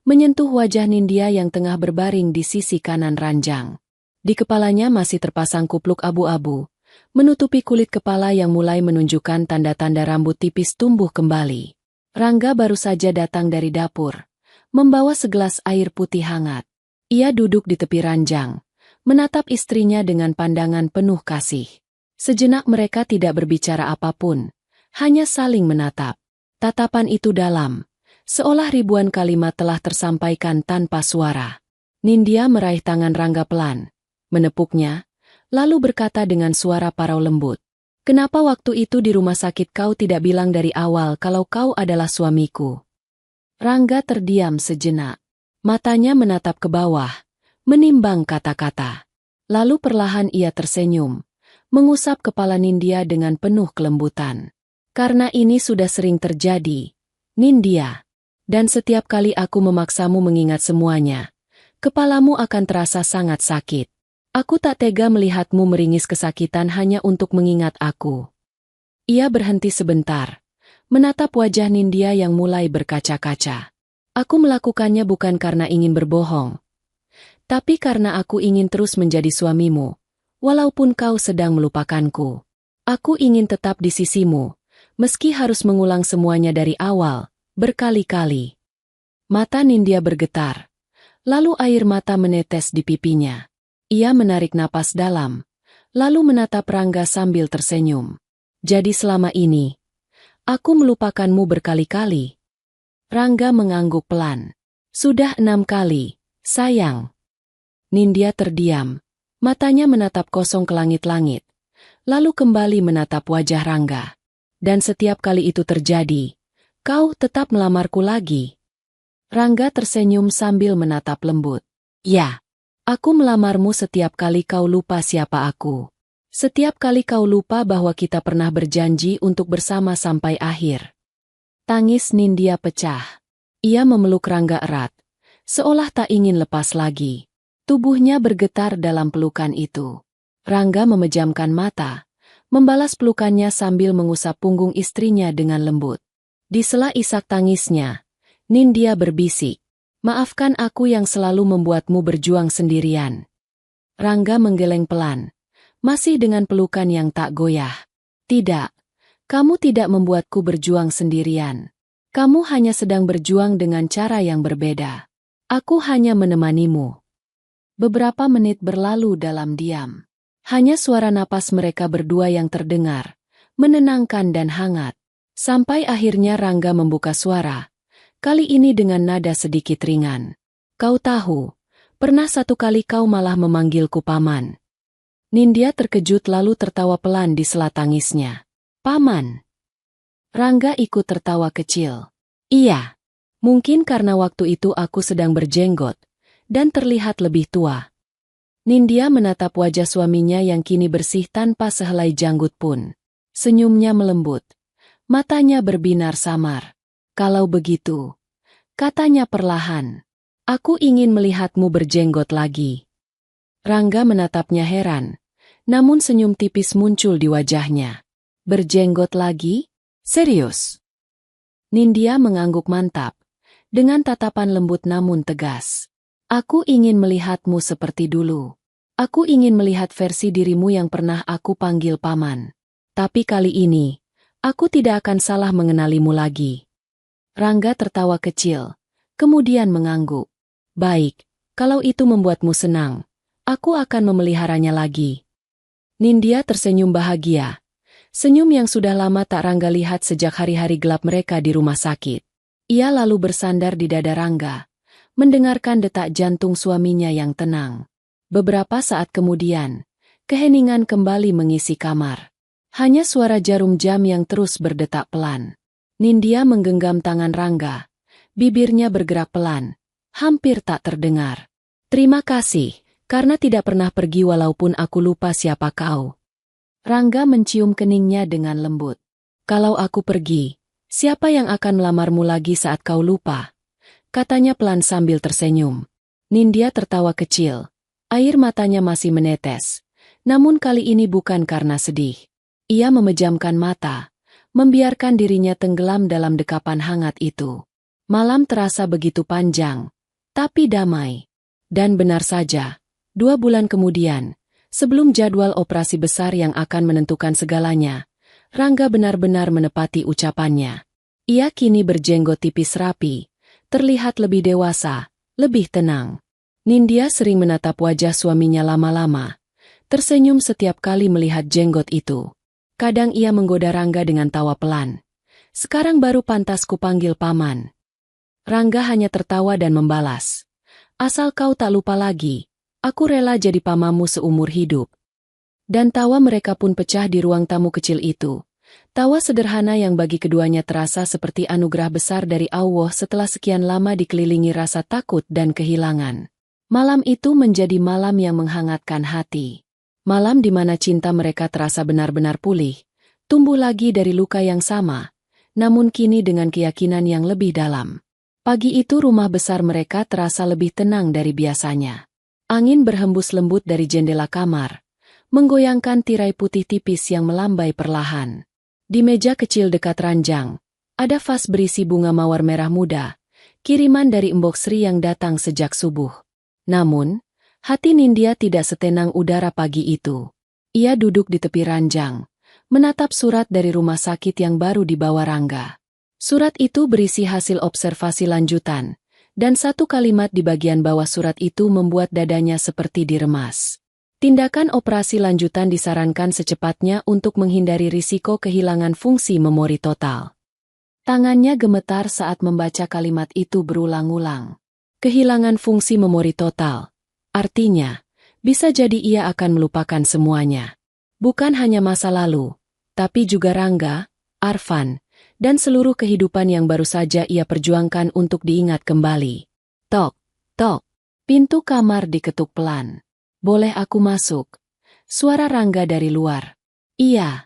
menyentuh wajah Nindya yang tengah berbaring di sisi kanan ranjang. Di kepalanya masih terpasang kupluk abu-abu, menutupi kulit kepala yang mulai menunjukkan tanda-tanda rambut tipis tumbuh kembali. Rangga baru saja datang dari dapur, membawa segelas air putih hangat. Ia duduk di tepi ranjang, menatap istrinya dengan pandangan penuh kasih. Sejenak mereka tidak berbicara apapun, hanya saling menatap. Tatapan itu dalam, seolah ribuan kalimat telah tersampaikan tanpa suara. Nindya meraih tangan Rangga pelan, menepuknya, lalu berkata dengan suara parau lembut, "Kenapa waktu itu di rumah sakit kau tidak bilang dari awal kalau kau adalah suamiku?" Rangga terdiam sejenak. Matanya menatap ke bawah, menimbang kata-kata. Lalu perlahan ia tersenyum, mengusap kepala Nindya dengan penuh kelembutan. "Karena ini sudah sering terjadi, Nindya. Dan setiap kali aku memaksamu mengingat semuanya, kepalamu akan terasa sangat sakit. Aku tak tega melihatmu meringis kesakitan hanya untuk mengingat aku." Ia berhenti sebentar, menatap wajah Nindya yang mulai berkaca-kaca. "Aku melakukannya bukan karena ingin berbohong, tapi karena aku ingin terus menjadi suamimu, walaupun kau sedang melupakanku. Aku ingin tetap di sisimu, meski harus mengulang semuanya dari awal, berkali-kali." Mata Nindya bergetar, lalu air mata menetes di pipinya. Ia menarik napas dalam, lalu menatap Rangga sambil tersenyum. "Jadi selama ini, aku melupakanmu berkali-kali?" Rangga mengangguk pelan. "Sudah 6 kali, sayang." Nindya terdiam, matanya menatap kosong ke langit-langit, lalu kembali menatap wajah Rangga. "Dan setiap kali itu terjadi, kau tetap melamarku lagi?" Rangga tersenyum sambil menatap lembut. "Ya. Aku melamarmu setiap kali kau lupa siapa aku. Setiap kali kau lupa bahwa kita pernah berjanji untuk bersama sampai akhir." Tangis Nindya pecah. Ia memeluk Rangga erat, seolah tak ingin lepas lagi. Tubuhnya bergetar dalam pelukan itu. Rangga memejamkan mata, membalas pelukannya sambil mengusap punggung istrinya dengan lembut. Di sela isak tangisnya, Nindya berbisik, "Maafkan aku yang selalu membuatmu berjuang sendirian." Rangga menggeleng pelan, masih dengan pelukan yang tak goyah. "Tidak, kamu tidak membuatku berjuang sendirian. Kamu hanya sedang berjuang dengan cara yang berbeda. Aku hanya menemanimu." Beberapa menit berlalu dalam diam. Hanya suara napas mereka berdua yang terdengar, menenangkan dan hangat. Sampai akhirnya Rangga membuka suara. Kali ini dengan nada sedikit ringan. "Kau tahu, pernah satu kali kau malah memanggilku paman." Nindya terkejut lalu tertawa pelan di sela tangisnya. "Paman?" Rangga ikut tertawa kecil. "Iya, mungkin karena waktu itu aku sedang berjenggot, dan terlihat lebih tua." Nindya menatap wajah suaminya yang kini bersih tanpa sehelai janggut pun. Senyumnya melembut. Matanya berbinar samar. "Kalau begitu," katanya perlahan, "aku ingin melihatmu berjenggot lagi." Rangga menatapnya heran, namun senyum tipis muncul di wajahnya. "Berjenggot lagi? Serius?" Nindya mengangguk mantap, dengan tatapan lembut namun tegas. "Aku ingin melihatmu seperti dulu. Aku ingin melihat versi dirimu yang pernah aku panggil paman. Tapi kali ini, aku tidak akan salah mengenalimu lagi." Rangga tertawa kecil, kemudian mengangguk. "Baik, kalau itu membuatmu senang, aku akan memeliharanya lagi." Nindya tersenyum bahagia, Senyum yang sudah lama tak Rangga lihat sejak hari-hari gelap mereka di rumah sakit. Ia lalu bersandar di dada Rangga, mendengarkan detak jantung suaminya yang tenang. Beberapa saat kemudian, keheningan kembali mengisi kamar. Hanya suara jarum jam yang terus berdetak pelan. Nindya menggenggam tangan Rangga. Bibirnya bergerak pelan, hampir tak terdengar. Terima kasih, karena tidak pernah pergi walaupun aku lupa siapa kau. Rangga mencium keningnya dengan lembut. Kalau aku pergi, siapa yang akan melamarmu lagi saat kau lupa? Katanya pelan sambil tersenyum. Nindya tertawa kecil. Air matanya masih menetes. Namun kali ini bukan karena sedih. Ia memejamkan mata, membiarkan dirinya tenggelam dalam dekapan hangat itu. Malam terasa begitu panjang, tapi damai. Dan benar saja, 2 bulan kemudian, sebelum jadwal operasi besar yang akan menentukan segalanya, Rangga benar-benar menepati ucapannya. Ia kini berjenggot tipis rapi, terlihat lebih dewasa, lebih tenang. Nindya sering menatap wajah suaminya lama-lama, tersenyum setiap kali melihat jenggot itu. Kadang ia menggoda Rangga dengan tawa pelan. Sekarang baru pantas kupanggil paman. Rangga hanya tertawa dan membalas. Asal kau tak lupa lagi, aku rela jadi pamamu seumur hidup. Dan tawa mereka pun pecah di ruang tamu kecil itu. Tawa sederhana yang bagi keduanya terasa seperti anugerah besar dari Allah setelah sekian lama dikelilingi rasa takut dan kehilangan. Malam itu menjadi malam yang menghangatkan hati. Malam di mana cinta mereka terasa benar-benar pulih, tumbuh lagi dari luka yang sama, namun kini dengan keyakinan yang lebih dalam. Pagi itu rumah besar mereka terasa lebih tenang dari biasanya. Angin berhembus lembut dari jendela kamar, menggoyangkan tirai putih tipis yang melambai perlahan. Di meja kecil dekat ranjang, ada vas berisi bunga mawar merah muda, kiriman dari Mbok Sri yang datang sejak subuh. Namun, hati Nindya tidak setenang udara pagi itu. Ia duduk di tepi ranjang, menatap surat dari rumah sakit yang baru dibawa Rangga. Surat itu berisi hasil observasi lanjutan, dan satu kalimat di bagian bawah surat itu membuat dadanya seperti diremas. Tindakan operasi lanjutan disarankan secepatnya untuk menghindari risiko kehilangan fungsi memori total. Tangannya gemetar saat membaca kalimat itu berulang-ulang. Kehilangan fungsi memori total. Artinya, bisa jadi ia akan melupakan semuanya. Bukan hanya masa lalu, tapi juga Rangga, Arfan, dan seluruh kehidupan yang baru saja ia perjuangkan untuk diingat kembali. Tok, tok. Pintu kamar diketuk pelan. Boleh aku masuk? Suara Rangga dari luar. Iya,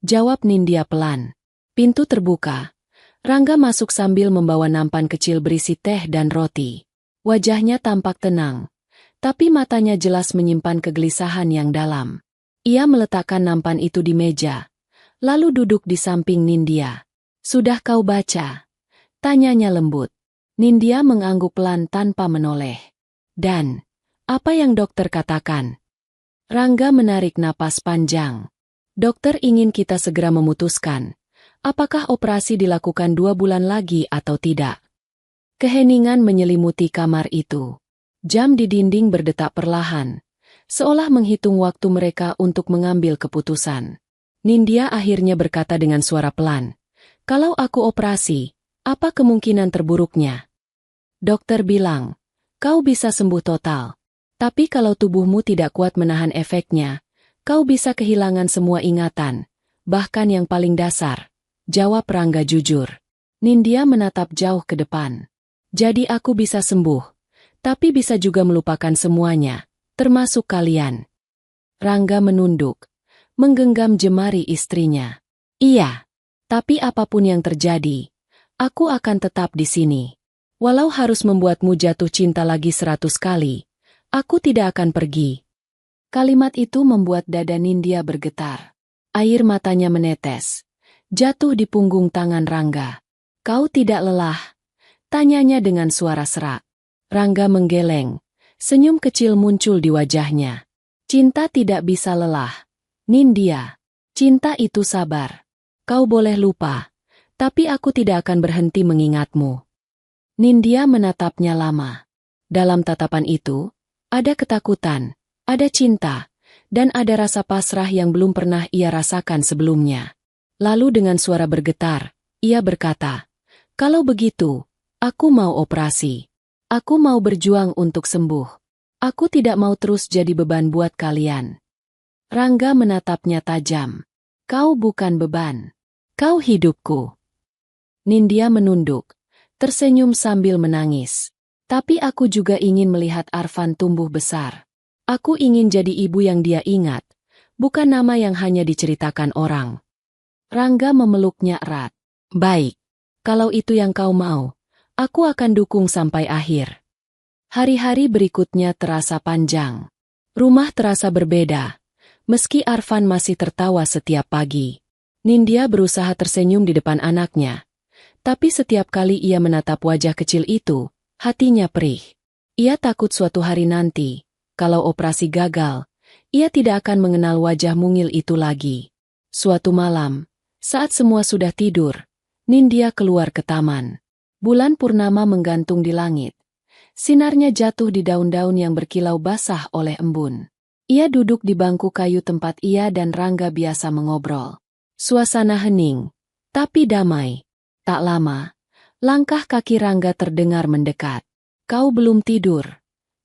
jawab Nindya pelan. Pintu terbuka. Rangga masuk sambil membawa nampan kecil berisi teh dan roti. Wajahnya tampak tenang, tapi matanya jelas menyimpan kegelisahan yang dalam. Ia meletakkan nampan itu di meja, lalu duduk di samping Nindya. Sudah kau baca? Tanyanya lembut. Nindya mengangguk pelan tanpa menoleh. Dan, apa yang dokter katakan? Rangga menarik napas panjang. Dokter ingin kita segera memutuskan, apakah operasi dilakukan 2 bulan lagi atau tidak. Keheningan menyelimuti kamar itu. Jam di dinding berdetak perlahan, seolah menghitung waktu mereka untuk mengambil keputusan. Nindya akhirnya berkata dengan suara pelan, "Kalau aku operasi, apa kemungkinan terburuknya?" Dokter bilang, "Kau bisa sembuh total. Tapi kalau tubuhmu tidak kuat menahan efeknya, kau bisa kehilangan semua ingatan, bahkan yang paling dasar," jawab Rangga jujur. Nindya menatap jauh ke depan. "Jadi aku bisa sembuh, tapi bisa juga melupakan semuanya, termasuk kalian." Rangga menunduk, menggenggam jemari istrinya. "Iya, tapi apapun yang terjadi, aku akan tetap di sini. Walau harus membuatmu jatuh cinta lagi 100 kali, aku tidak akan pergi." Kalimat itu membuat dada Nindya bergetar. Air matanya menetes, jatuh di punggung tangan Rangga. "Kau tidak lelah?" tanyanya dengan suara serak. Rangga menggeleng, senyum kecil muncul di wajahnya. "Cinta tidak bisa lelah, Nindya. Cinta itu sabar. Kau boleh lupa, tapi aku tidak akan berhenti mengingatmu." Nindya menatapnya lama. Dalam tatapan itu, ada ketakutan, ada cinta, dan ada rasa pasrah yang belum pernah ia rasakan sebelumnya. Lalu dengan suara bergetar, ia berkata, "Kalau begitu, aku mau operasi. Aku mau berjuang untuk sembuh. Aku tidak mau terus jadi beban buat kalian." Rangga menatapnya tajam. "Kau bukan beban. Kau hidupku." Nindya menunduk, tersenyum sambil menangis. "Tapi aku juga ingin melihat Arfan tumbuh besar. Aku ingin jadi ibu yang dia ingat, bukan nama yang hanya diceritakan orang." Rangga memeluknya erat. "Baik, kalau itu yang kau mau, aku akan dukung sampai akhir." Hari-hari berikutnya terasa panjang. Rumah terasa berbeda, meski Arfan masih tertawa setiap pagi. Nindya berusaha tersenyum di depan anaknya, tapi setiap kali ia menatap wajah kecil itu, hatinya perih. Ia takut suatu hari nanti, kalau operasi gagal, ia tidak akan mengenal wajah mungil itu lagi. Suatu malam, saat semua sudah tidur, Nindya keluar ke taman. Bulan purnama menggantung di langit. Sinarnya jatuh di daun-daun yang berkilau basah oleh embun. Ia duduk di bangku kayu tempat ia dan Rangga biasa mengobrol. Suasana hening, tapi damai. Tak lama, langkah kaki Rangga terdengar mendekat. "Kau belum tidur?"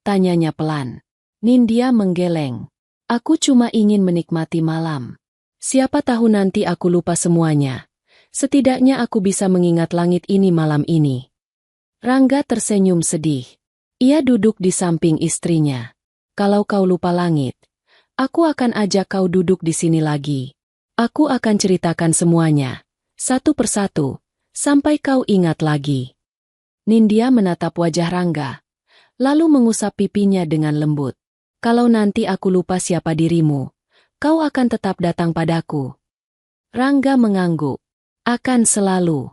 tanyanya pelan. Nindya menggeleng. "Aku cuma ingin menikmati malam. Siapa tahu nanti aku lupa semuanya. Setidaknya aku bisa mengingat langit ini malam ini." Rangga tersenyum sedih. Ia duduk di samping istrinya. "Kalau kau lupa langit, aku akan ajak kau duduk di sini lagi. Aku akan ceritakan semuanya, satu persatu, sampai kau ingat lagi." Nindya menatap wajah Rangga, lalu mengusap pipinya dengan lembut. "Kalau nanti aku lupa siapa dirimu, kau akan tetap datang padaku." Rangga mengangguk. "Akan selalu.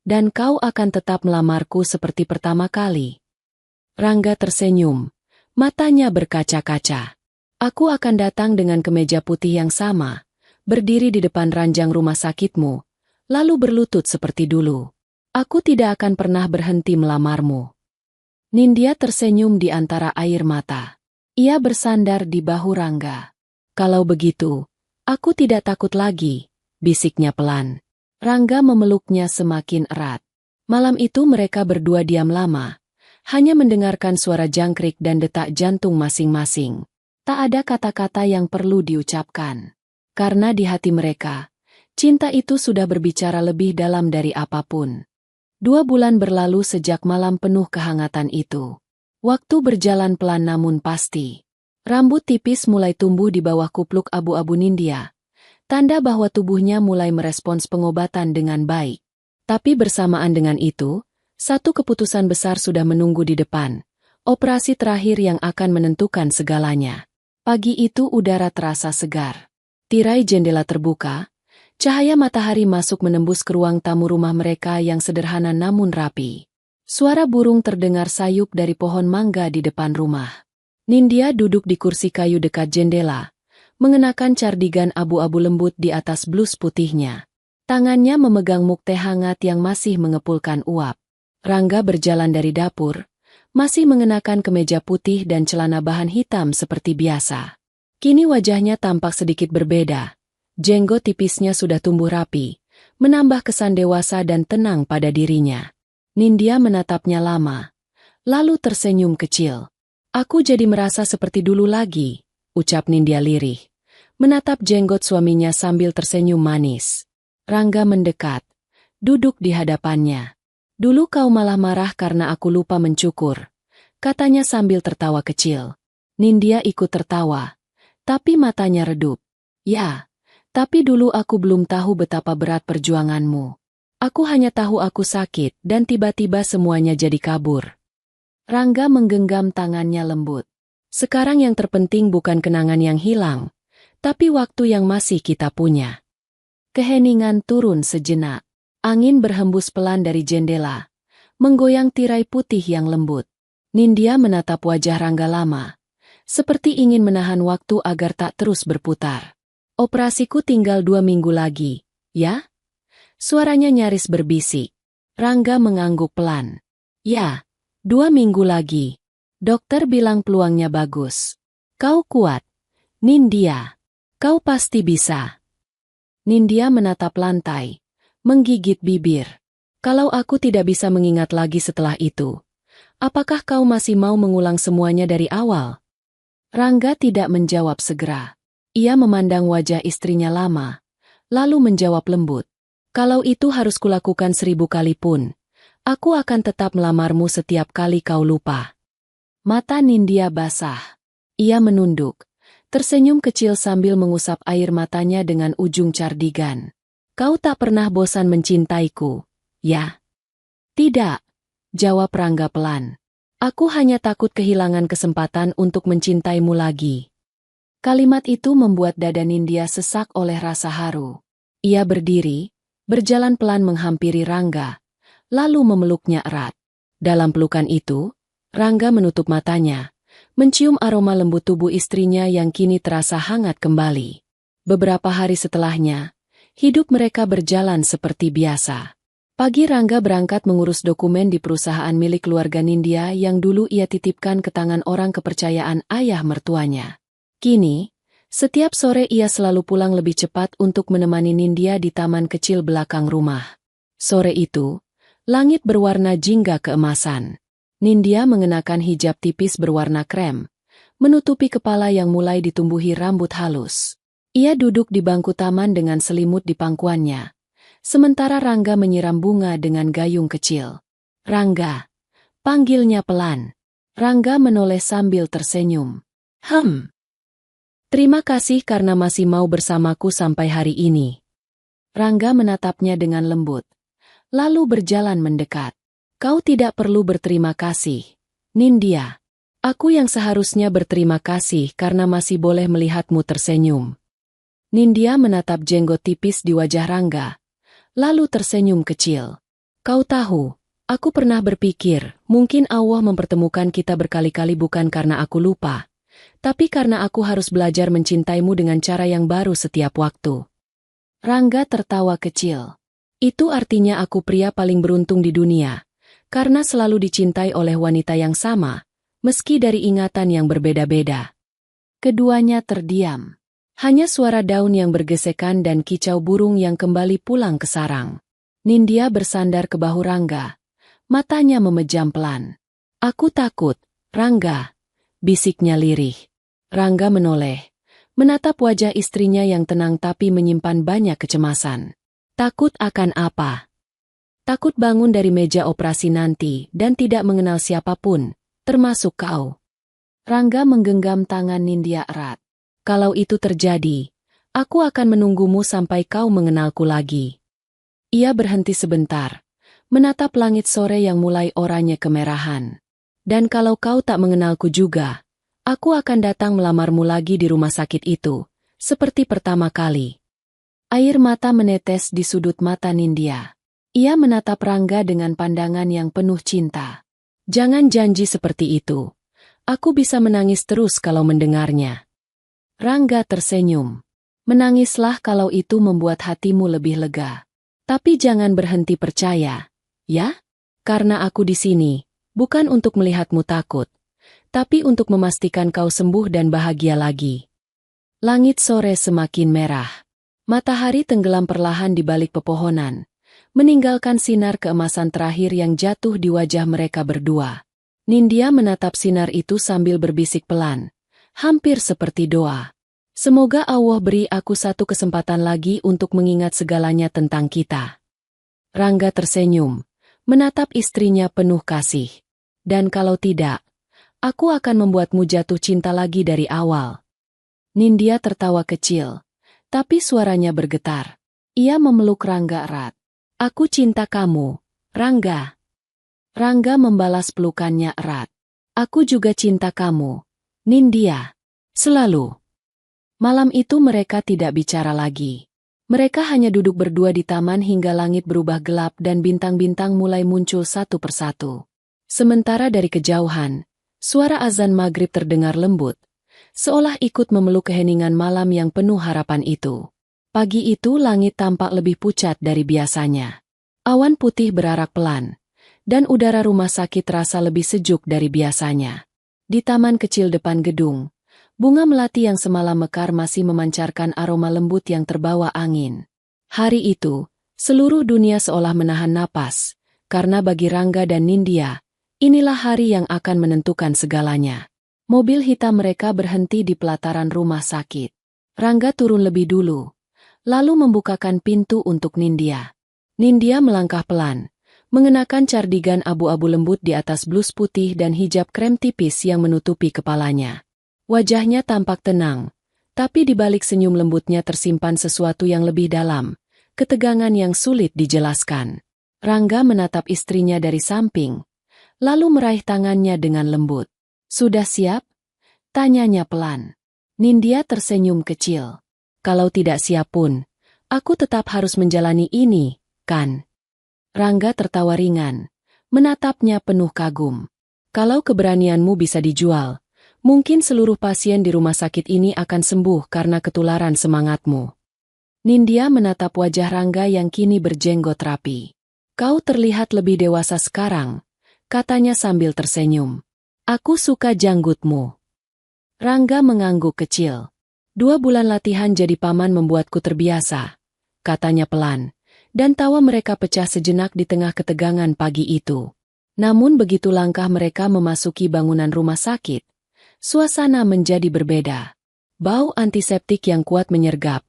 Dan kau akan tetap melamarku seperti pertama kali." Rangga tersenyum, matanya berkaca-kaca. "Aku akan datang dengan kemeja putih yang sama, berdiri di depan ranjang rumah sakitmu, lalu berlutut seperti dulu. Aku tidak akan pernah berhenti melamarmu." Nindya tersenyum di antara air mata. Ia bersandar di bahu Rangga. "Kalau begitu, aku tidak takut lagi," bisiknya pelan. Rangga memeluknya semakin erat. Malam itu mereka berdua diam lama, hanya mendengarkan suara jangkrik dan detak jantung masing-masing. Tak ada kata-kata yang perlu diucapkan. Karena di hati mereka, cinta itu sudah berbicara lebih dalam dari apapun. 2 bulan berlalu sejak malam penuh kehangatan itu. Waktu berjalan pelan namun pasti. Rambut tipis mulai tumbuh di bawah kupluk abu-abu Nindya. Tanda bahwa tubuhnya mulai merespons pengobatan dengan baik. Tapi bersamaan dengan itu, satu keputusan besar sudah menunggu di depan. Operasi terakhir yang akan menentukan segalanya. Pagi itu udara terasa segar. Tirai jendela terbuka. Cahaya matahari masuk menembus ke ruang tamu rumah mereka yang sederhana namun rapi. Suara burung terdengar sayup dari pohon mangga di depan rumah. Nindya duduk di kursi kayu dekat jendela, mengenakan cardigan abu-abu lembut di atas blus putihnya. Tangannya memegang muk teh hangat yang masih mengepulkan uap. Rangga berjalan dari dapur, masih mengenakan kemeja putih dan celana bahan hitam seperti biasa. Kini wajahnya tampak sedikit berbeda. Jenggot tipisnya sudah tumbuh rapi, menambah kesan dewasa dan tenang pada dirinya. Nindya menatapnya lama, lalu tersenyum kecil. "Aku jadi merasa seperti dulu lagi," ucap Nindya lirih, menatap jenggot suaminya sambil tersenyum manis. Rangga mendekat, duduk di hadapannya. "Dulu kau malah marah karena aku lupa mencukur," katanya sambil tertawa kecil. Nindya ikut tertawa, tapi matanya redup. "Ya. Tapi dulu aku belum tahu betapa berat perjuanganmu. Aku hanya tahu aku sakit dan tiba-tiba semuanya jadi kabur." Rangga menggenggam tangannya lembut. "Sekarang yang terpenting bukan kenangan yang hilang, tapi waktu yang masih kita punya." Keheningan turun sejenak. Angin berhembus pelan dari jendela, menggoyang tirai putih yang lembut. Nindya menatap wajah Rangga lama, seperti ingin menahan waktu agar tak terus berputar. "Operasiku tinggal 2 minggu lagi, ya?" Suaranya nyaris berbisik. Rangga mengangguk pelan. "Ya, 2 minggu lagi. Dokter bilang peluangnya bagus. Kau kuat. Nindya, kau pasti bisa. Nindya menatap lantai, menggigit bibir. Kalau aku tidak bisa mengingat lagi setelah itu, apakah kau masih mau mengulang semuanya dari awal? Rangga tidak menjawab segera. Ia memandang wajah istrinya lama, lalu menjawab lembut. Kalau itu harus kulakukan 1000 kali pun, aku akan tetap melamarmu setiap kali kau lupa. Mata Nindya basah. Ia menunduk, tersenyum kecil sambil mengusap air matanya dengan ujung cardigan. Kau tak pernah bosan mencintaiku, ya? Tidak, jawab Rangga pelan. Aku hanya takut kehilangan kesempatan untuk mencintaimu lagi. Kalimat itu membuat dada Nindya sesak oleh rasa haru. Ia berdiri, berjalan pelan menghampiri Rangga, lalu memeluknya erat. Dalam pelukan itu, Rangga menutup matanya, mencium aroma lembut tubuh istrinya yang kini terasa hangat kembali. Beberapa hari setelahnya, hidup mereka berjalan seperti biasa. Pagi Rangga berangkat mengurus dokumen di perusahaan milik keluarga Nindya yang dulu ia titipkan ke tangan orang kepercayaan ayah mertuanya. Kini, setiap sore ia selalu pulang lebih cepat untuk menemani Nindya di taman kecil belakang rumah. Sore itu, langit berwarna jingga keemasan. Nindya mengenakan hijab tipis berwarna krem, menutupi kepala yang mulai ditumbuhi rambut halus. Ia duduk di bangku taman dengan selimut di pangkuannya. Sementara Rangga menyiram bunga dengan gayung kecil. Rangga, panggilnya pelan. Rangga menoleh sambil tersenyum. Terima kasih karena masih mau bersamaku sampai hari ini. Rangga menatapnya dengan lembut, lalu berjalan mendekat. Kau tidak perlu berterima kasih, Nindya. Aku yang seharusnya berterima kasih karena masih boleh melihatmu tersenyum. Nindya menatap jenggot tipis di wajah Rangga, lalu tersenyum kecil. Kau tahu, aku pernah berpikir, mungkin Allah mempertemukan kita berkali-kali bukan karena aku lupa, tapi karena aku harus belajar mencintaimu dengan cara yang baru setiap waktu. Rangga tertawa kecil. Itu artinya aku pria paling beruntung di dunia, karena selalu dicintai oleh wanita yang sama, meski dari ingatan yang berbeda-beda. Keduanya terdiam. Hanya suara daun yang bergesekan dan kicau burung yang kembali pulang ke sarang. Nindya bersandar ke bahu Rangga. Matanya memejam pelan. Aku takut, Rangga, bisiknya lirih. Rangga menoleh, menatap wajah istrinya yang tenang tapi menyimpan banyak kecemasan. Takut akan apa? Takut bangun dari meja operasi nanti dan tidak mengenal siapapun, termasuk kau. Rangga menggenggam tangan Nindya erat. Kalau itu terjadi, aku akan menunggumu sampai kau mengenalku lagi. Ia berhenti sebentar, menatap langit sore yang mulai oranye kemerahan. Dan kalau kau tak mengenalku juga, aku akan datang melamarmu lagi di rumah sakit itu, seperti pertama kali. Air mata menetes di sudut mata Nindya. Ia menatap Rangga dengan pandangan yang penuh cinta. Jangan janji seperti itu. Aku bisa menangis terus kalau mendengarnya. Rangga tersenyum. Menangislah kalau itu membuat hatimu lebih lega. Tapi jangan berhenti percaya, ya? Karena aku di sini, bukan untuk melihatmu takut, tapi untuk memastikan kau sembuh dan bahagia lagi. Langit sore semakin merah. Matahari tenggelam perlahan di balik pepohonan, meninggalkan sinar keemasan terakhir yang jatuh di wajah mereka berdua. Nindya menatap sinar itu sambil berbisik pelan, hampir seperti doa. Semoga Allah beri aku satu kesempatan lagi untuk mengingat segalanya tentang kita. Rangga tersenyum, menatap istrinya penuh kasih. Dan kalau tidak, aku akan membuatmu jatuh cinta lagi dari awal. Nindya tertawa kecil, tapi suaranya bergetar. Ia memeluk Rangga erat. Aku cinta kamu, Rangga. Rangga membalas pelukannya erat. Aku juga cinta kamu, Nindya. Selalu. Malam itu mereka tidak bicara lagi. Mereka hanya duduk berdua di taman hingga langit berubah gelap dan bintang-bintang mulai muncul satu persatu. Sementara dari kejauhan, suara azan maghrib terdengar lembut, seolah ikut memeluk keheningan malam yang penuh harapan itu. Pagi itu langit tampak lebih pucat dari biasanya. Awan putih berarak pelan, dan udara rumah sakit terasa lebih sejuk dari biasanya. Di taman kecil depan gedung, Bunga melati yang semalam mekar masih memancarkan aroma lembut yang terbawa angin. Hari itu, seluruh dunia seolah menahan napas, karena bagi Rangga dan Nindya, inilah hari yang akan menentukan segalanya. Mobil hitam mereka berhenti di pelataran rumah sakit. Rangga turun lebih dulu, lalu membukakan pintu untuk Nindya. Nindya melangkah pelan, mengenakan cardigan abu-abu lembut di atas blus putih dan hijab krem tipis yang menutupi kepalanya. Wajahnya tampak tenang, tapi di balik senyum lembutnya tersimpan sesuatu yang lebih dalam, ketegangan yang sulit dijelaskan. Rangga menatap istrinya dari samping, lalu meraih tangannya dengan lembut. "Sudah siap?" tanyanya pelan. Nindya tersenyum kecil. "Kalau tidak siap pun, aku tetap harus menjalani ini, kan?" Rangga tertawa ringan, menatapnya penuh kagum. "Kalau keberanianmu bisa dijual, mungkin seluruh pasien di rumah sakit ini akan sembuh karena ketularan semangatmu." Nindya menatap wajah Rangga yang kini berjenggot rapi. "Kau terlihat lebih dewasa sekarang," katanya sambil tersenyum. "Aku suka janggutmu." Rangga mengangguk kecil. "2 bulan latihan jadi paman membuatku terbiasa," katanya pelan, dan tawa mereka pecah sejenak di tengah ketegangan pagi itu. Namun begitu langkah mereka memasuki bangunan rumah sakit, suasana menjadi berbeda. Bau antiseptik yang kuat menyergap,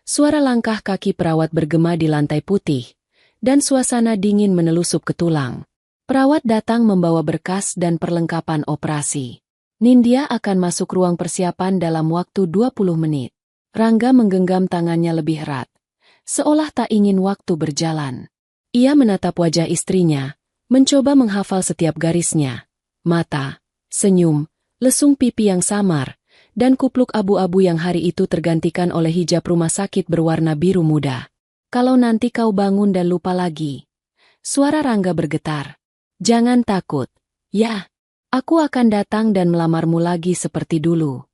suara langkah kaki perawat bergema di lantai putih, dan suasana dingin menelusup ke tulang. Perawat datang membawa berkas dan perlengkapan operasi. Nindya akan masuk ruang persiapan dalam waktu 20 menit. Rangga menggenggam tangannya lebih erat, seolah tak ingin waktu berjalan. Ia menatap wajah istrinya, mencoba menghafal setiap garisnya. Mata, senyum, lesung pipi yang samar, dan kupluk abu-abu yang hari itu tergantikan oleh hijab rumah sakit berwarna biru muda. "Kalau nanti kau bangun dan lupa lagi." Suara Rangga bergetar. "Jangan takut. Ya, aku akan datang dan melamarmu lagi seperti dulu."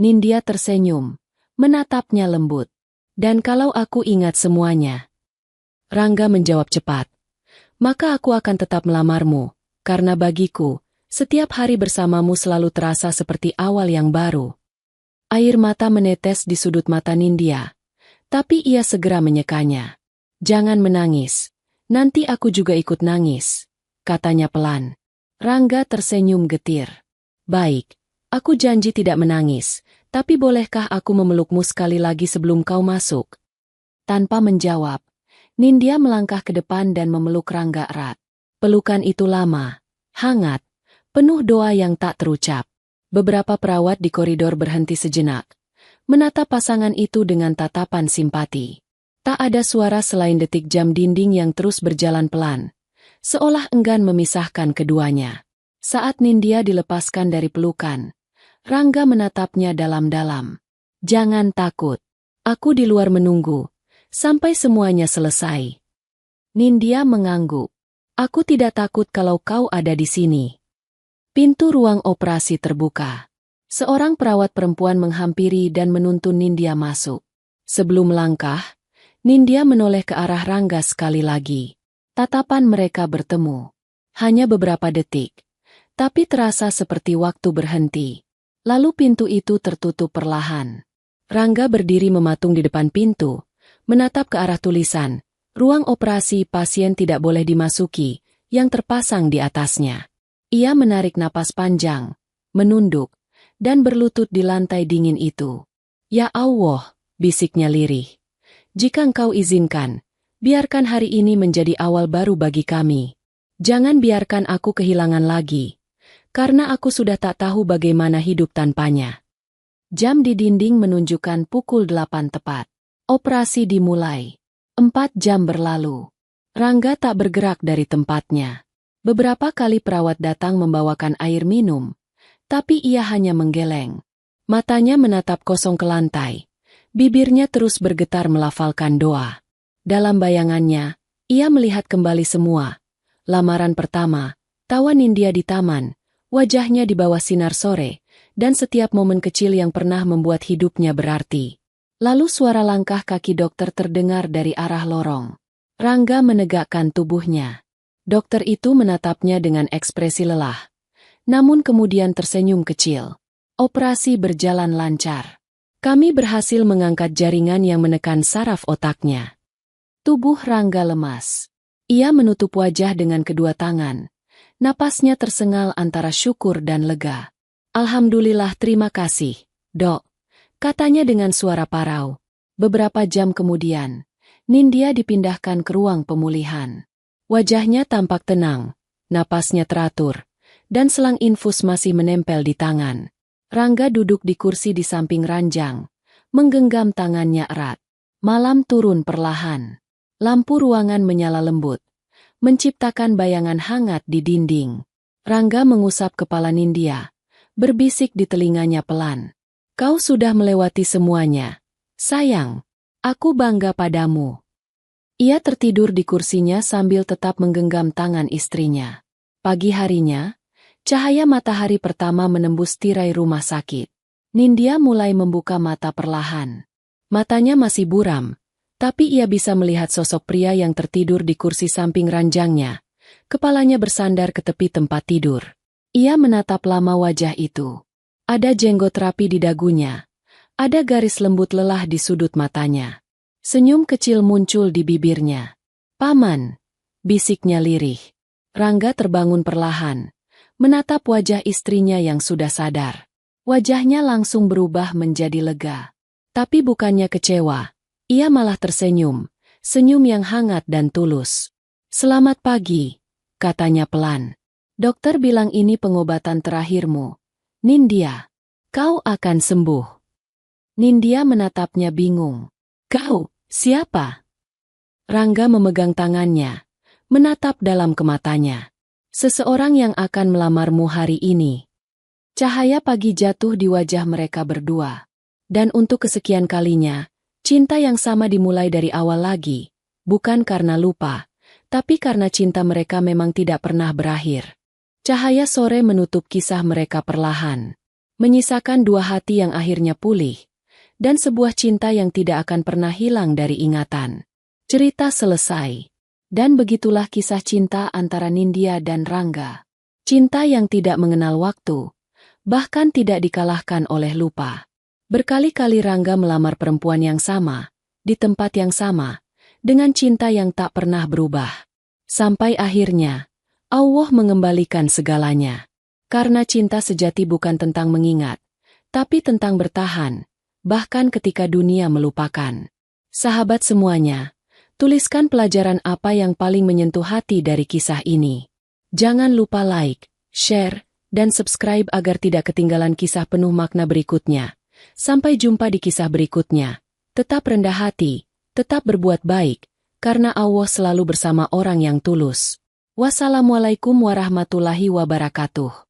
Nindya tersenyum, menatapnya lembut. "Dan kalau aku ingat semuanya?" Rangga menjawab cepat. "Maka aku akan tetap melamarmu, karena bagiku, setiap hari bersamamu selalu terasa seperti awal yang baru." Air mata menetes di sudut mata Nindya, tapi ia segera menyekanya. "Jangan menangis, nanti aku juga ikut nangis," katanya pelan. Rangga tersenyum getir. "Baik, aku janji tidak menangis, tapi bolehkah aku memelukmu sekali lagi sebelum kau masuk?" Tanpa menjawab, Nindya melangkah ke depan dan memeluk Rangga erat. Pelukan itu lama, hangat, penuh doa yang tak terucap. Beberapa perawat di koridor berhenti sejenak, menatap pasangan itu dengan tatapan simpati. Tak ada suara selain detik jam dinding yang terus berjalan pelan, seolah enggan memisahkan keduanya. Saat Nindya dilepaskan dari pelukan, Rangga menatapnya dalam-dalam. "Jangan takut. Aku di luar menunggu sampai semuanya selesai." Nindya mengangguk. "Aku tidak takut kalau kau ada di sini." Pintu ruang operasi terbuka. Seorang perawat perempuan menghampiri dan menuntun Nindya masuk. Sebelum melangkah, Nindya menoleh ke arah Rangga sekali lagi. Tatapan mereka bertemu. Hanya beberapa detik, tapi terasa seperti waktu berhenti. Lalu pintu itu tertutup perlahan. Rangga berdiri mematung di depan pintu, menatap ke arah tulisan, "Ruang operasi pasien tidak boleh dimasuki," yang terpasang di atasnya. Ia menarik napas panjang, menunduk, dan berlutut di lantai dingin itu. "Ya Allah," bisiknya lirih. "Jika Engkau izinkan, biarkan hari ini menjadi awal baru bagi kami. Jangan biarkan aku kehilangan lagi, karena aku sudah tak tahu bagaimana hidup tanpanya." Jam di dinding menunjukkan pukul 8 tepat. Operasi dimulai. 4 jam berlalu. Rangga tak bergerak dari tempatnya. Beberapa kali perawat datang membawakan air minum, tapi ia hanya menggeleng. Matanya menatap kosong ke lantai. Bibirnya terus bergetar melafalkan doa. Dalam bayangannya, ia melihat kembali semua. Lamaran pertama, tawa Nindya di taman, wajahnya di bawah sinar sore, dan setiap momen kecil yang pernah membuat hidupnya berarti. Lalu suara langkah kaki dokter terdengar dari arah lorong. Rangga menegakkan tubuhnya. Dokter itu menatapnya dengan ekspresi lelah, namun kemudian tersenyum kecil. Operasi berjalan lancar. Kami berhasil mengangkat jaringan yang menekan saraf otaknya. Tubuh Rangga lemas. Ia menutup wajah dengan kedua tangan. Napasnya tersengal antara syukur dan lega. Alhamdulillah, terima kasih, Dok, katanya dengan suara parau. Beberapa jam kemudian, Nindya dipindahkan ke ruang pemulihan. Wajahnya tampak tenang, napasnya teratur, dan selang infus masih menempel di tangan. Rangga duduk di kursi di samping ranjang, menggenggam tangannya erat. Malam turun perlahan. Lampu ruangan menyala lembut, menciptakan bayangan hangat di dinding. Rangga mengusap kepala Nindya, berbisik di telinganya pelan. Kau sudah melewati semuanya. Sayang, aku bangga padamu. Ia tertidur di kursinya sambil tetap menggenggam tangan istrinya. Pagi harinya, cahaya matahari pertama menembus tirai rumah sakit. Nindya mulai membuka mata perlahan. Matanya masih buram, tapi ia bisa melihat sosok pria yang tertidur di kursi samping ranjangnya. Kepalanya bersandar ke tepi tempat tidur. Ia menatap lama wajah itu. Ada jenggot rapi di dagunya. Ada garis lembut lelah di sudut matanya. Senyum kecil muncul di bibirnya. Paman, bisiknya lirih. Rangga terbangun perlahan, menatap wajah istrinya yang sudah sadar. Wajahnya langsung berubah menjadi lega. Tapi bukannya kecewa, ia malah tersenyum, senyum yang hangat dan tulus. Selamat pagi, katanya pelan. Dokter bilang ini pengobatan terakhirmu. Nindya, kau akan sembuh. Nindya menatapnya bingung. Kau, siapa? Rangga memegang tangannya, menatap dalam ke matanya. Seseorang yang akan melamarmu hari ini. Cahaya pagi jatuh di wajah mereka berdua. Dan untuk kesekian kalinya, cinta yang sama dimulai dari awal lagi, bukan karena lupa, tapi karena cinta mereka memang tidak pernah berakhir. Cahaya sore menutup kisah mereka perlahan, menyisakan dua hati yang akhirnya pulih, dan sebuah cinta yang tidak akan pernah hilang dari ingatan. Cerita selesai. Dan begitulah kisah cinta antara Nindya dan Rangga. Cinta yang tidak mengenal waktu, bahkan tidak dikalahkan oleh lupa. Berkali-kali Rangga melamar perempuan yang sama, di tempat yang sama, dengan cinta yang tak pernah berubah. Sampai akhirnya, Allah mengembalikan segalanya. Karena cinta sejati bukan tentang mengingat, tapi tentang bertahan, bahkan ketika dunia melupakan. Sahabat semuanya, tuliskan pelajaran apa yang paling menyentuh hati dari kisah ini. Jangan lupa like, share, dan subscribe agar tidak ketinggalan kisah penuh makna berikutnya. Sampai jumpa di kisah berikutnya. Tetap rendah hati, tetap berbuat baik, karena Allah selalu bersama orang yang tulus. Wassalamualaikum warahmatullahi wabarakatuh.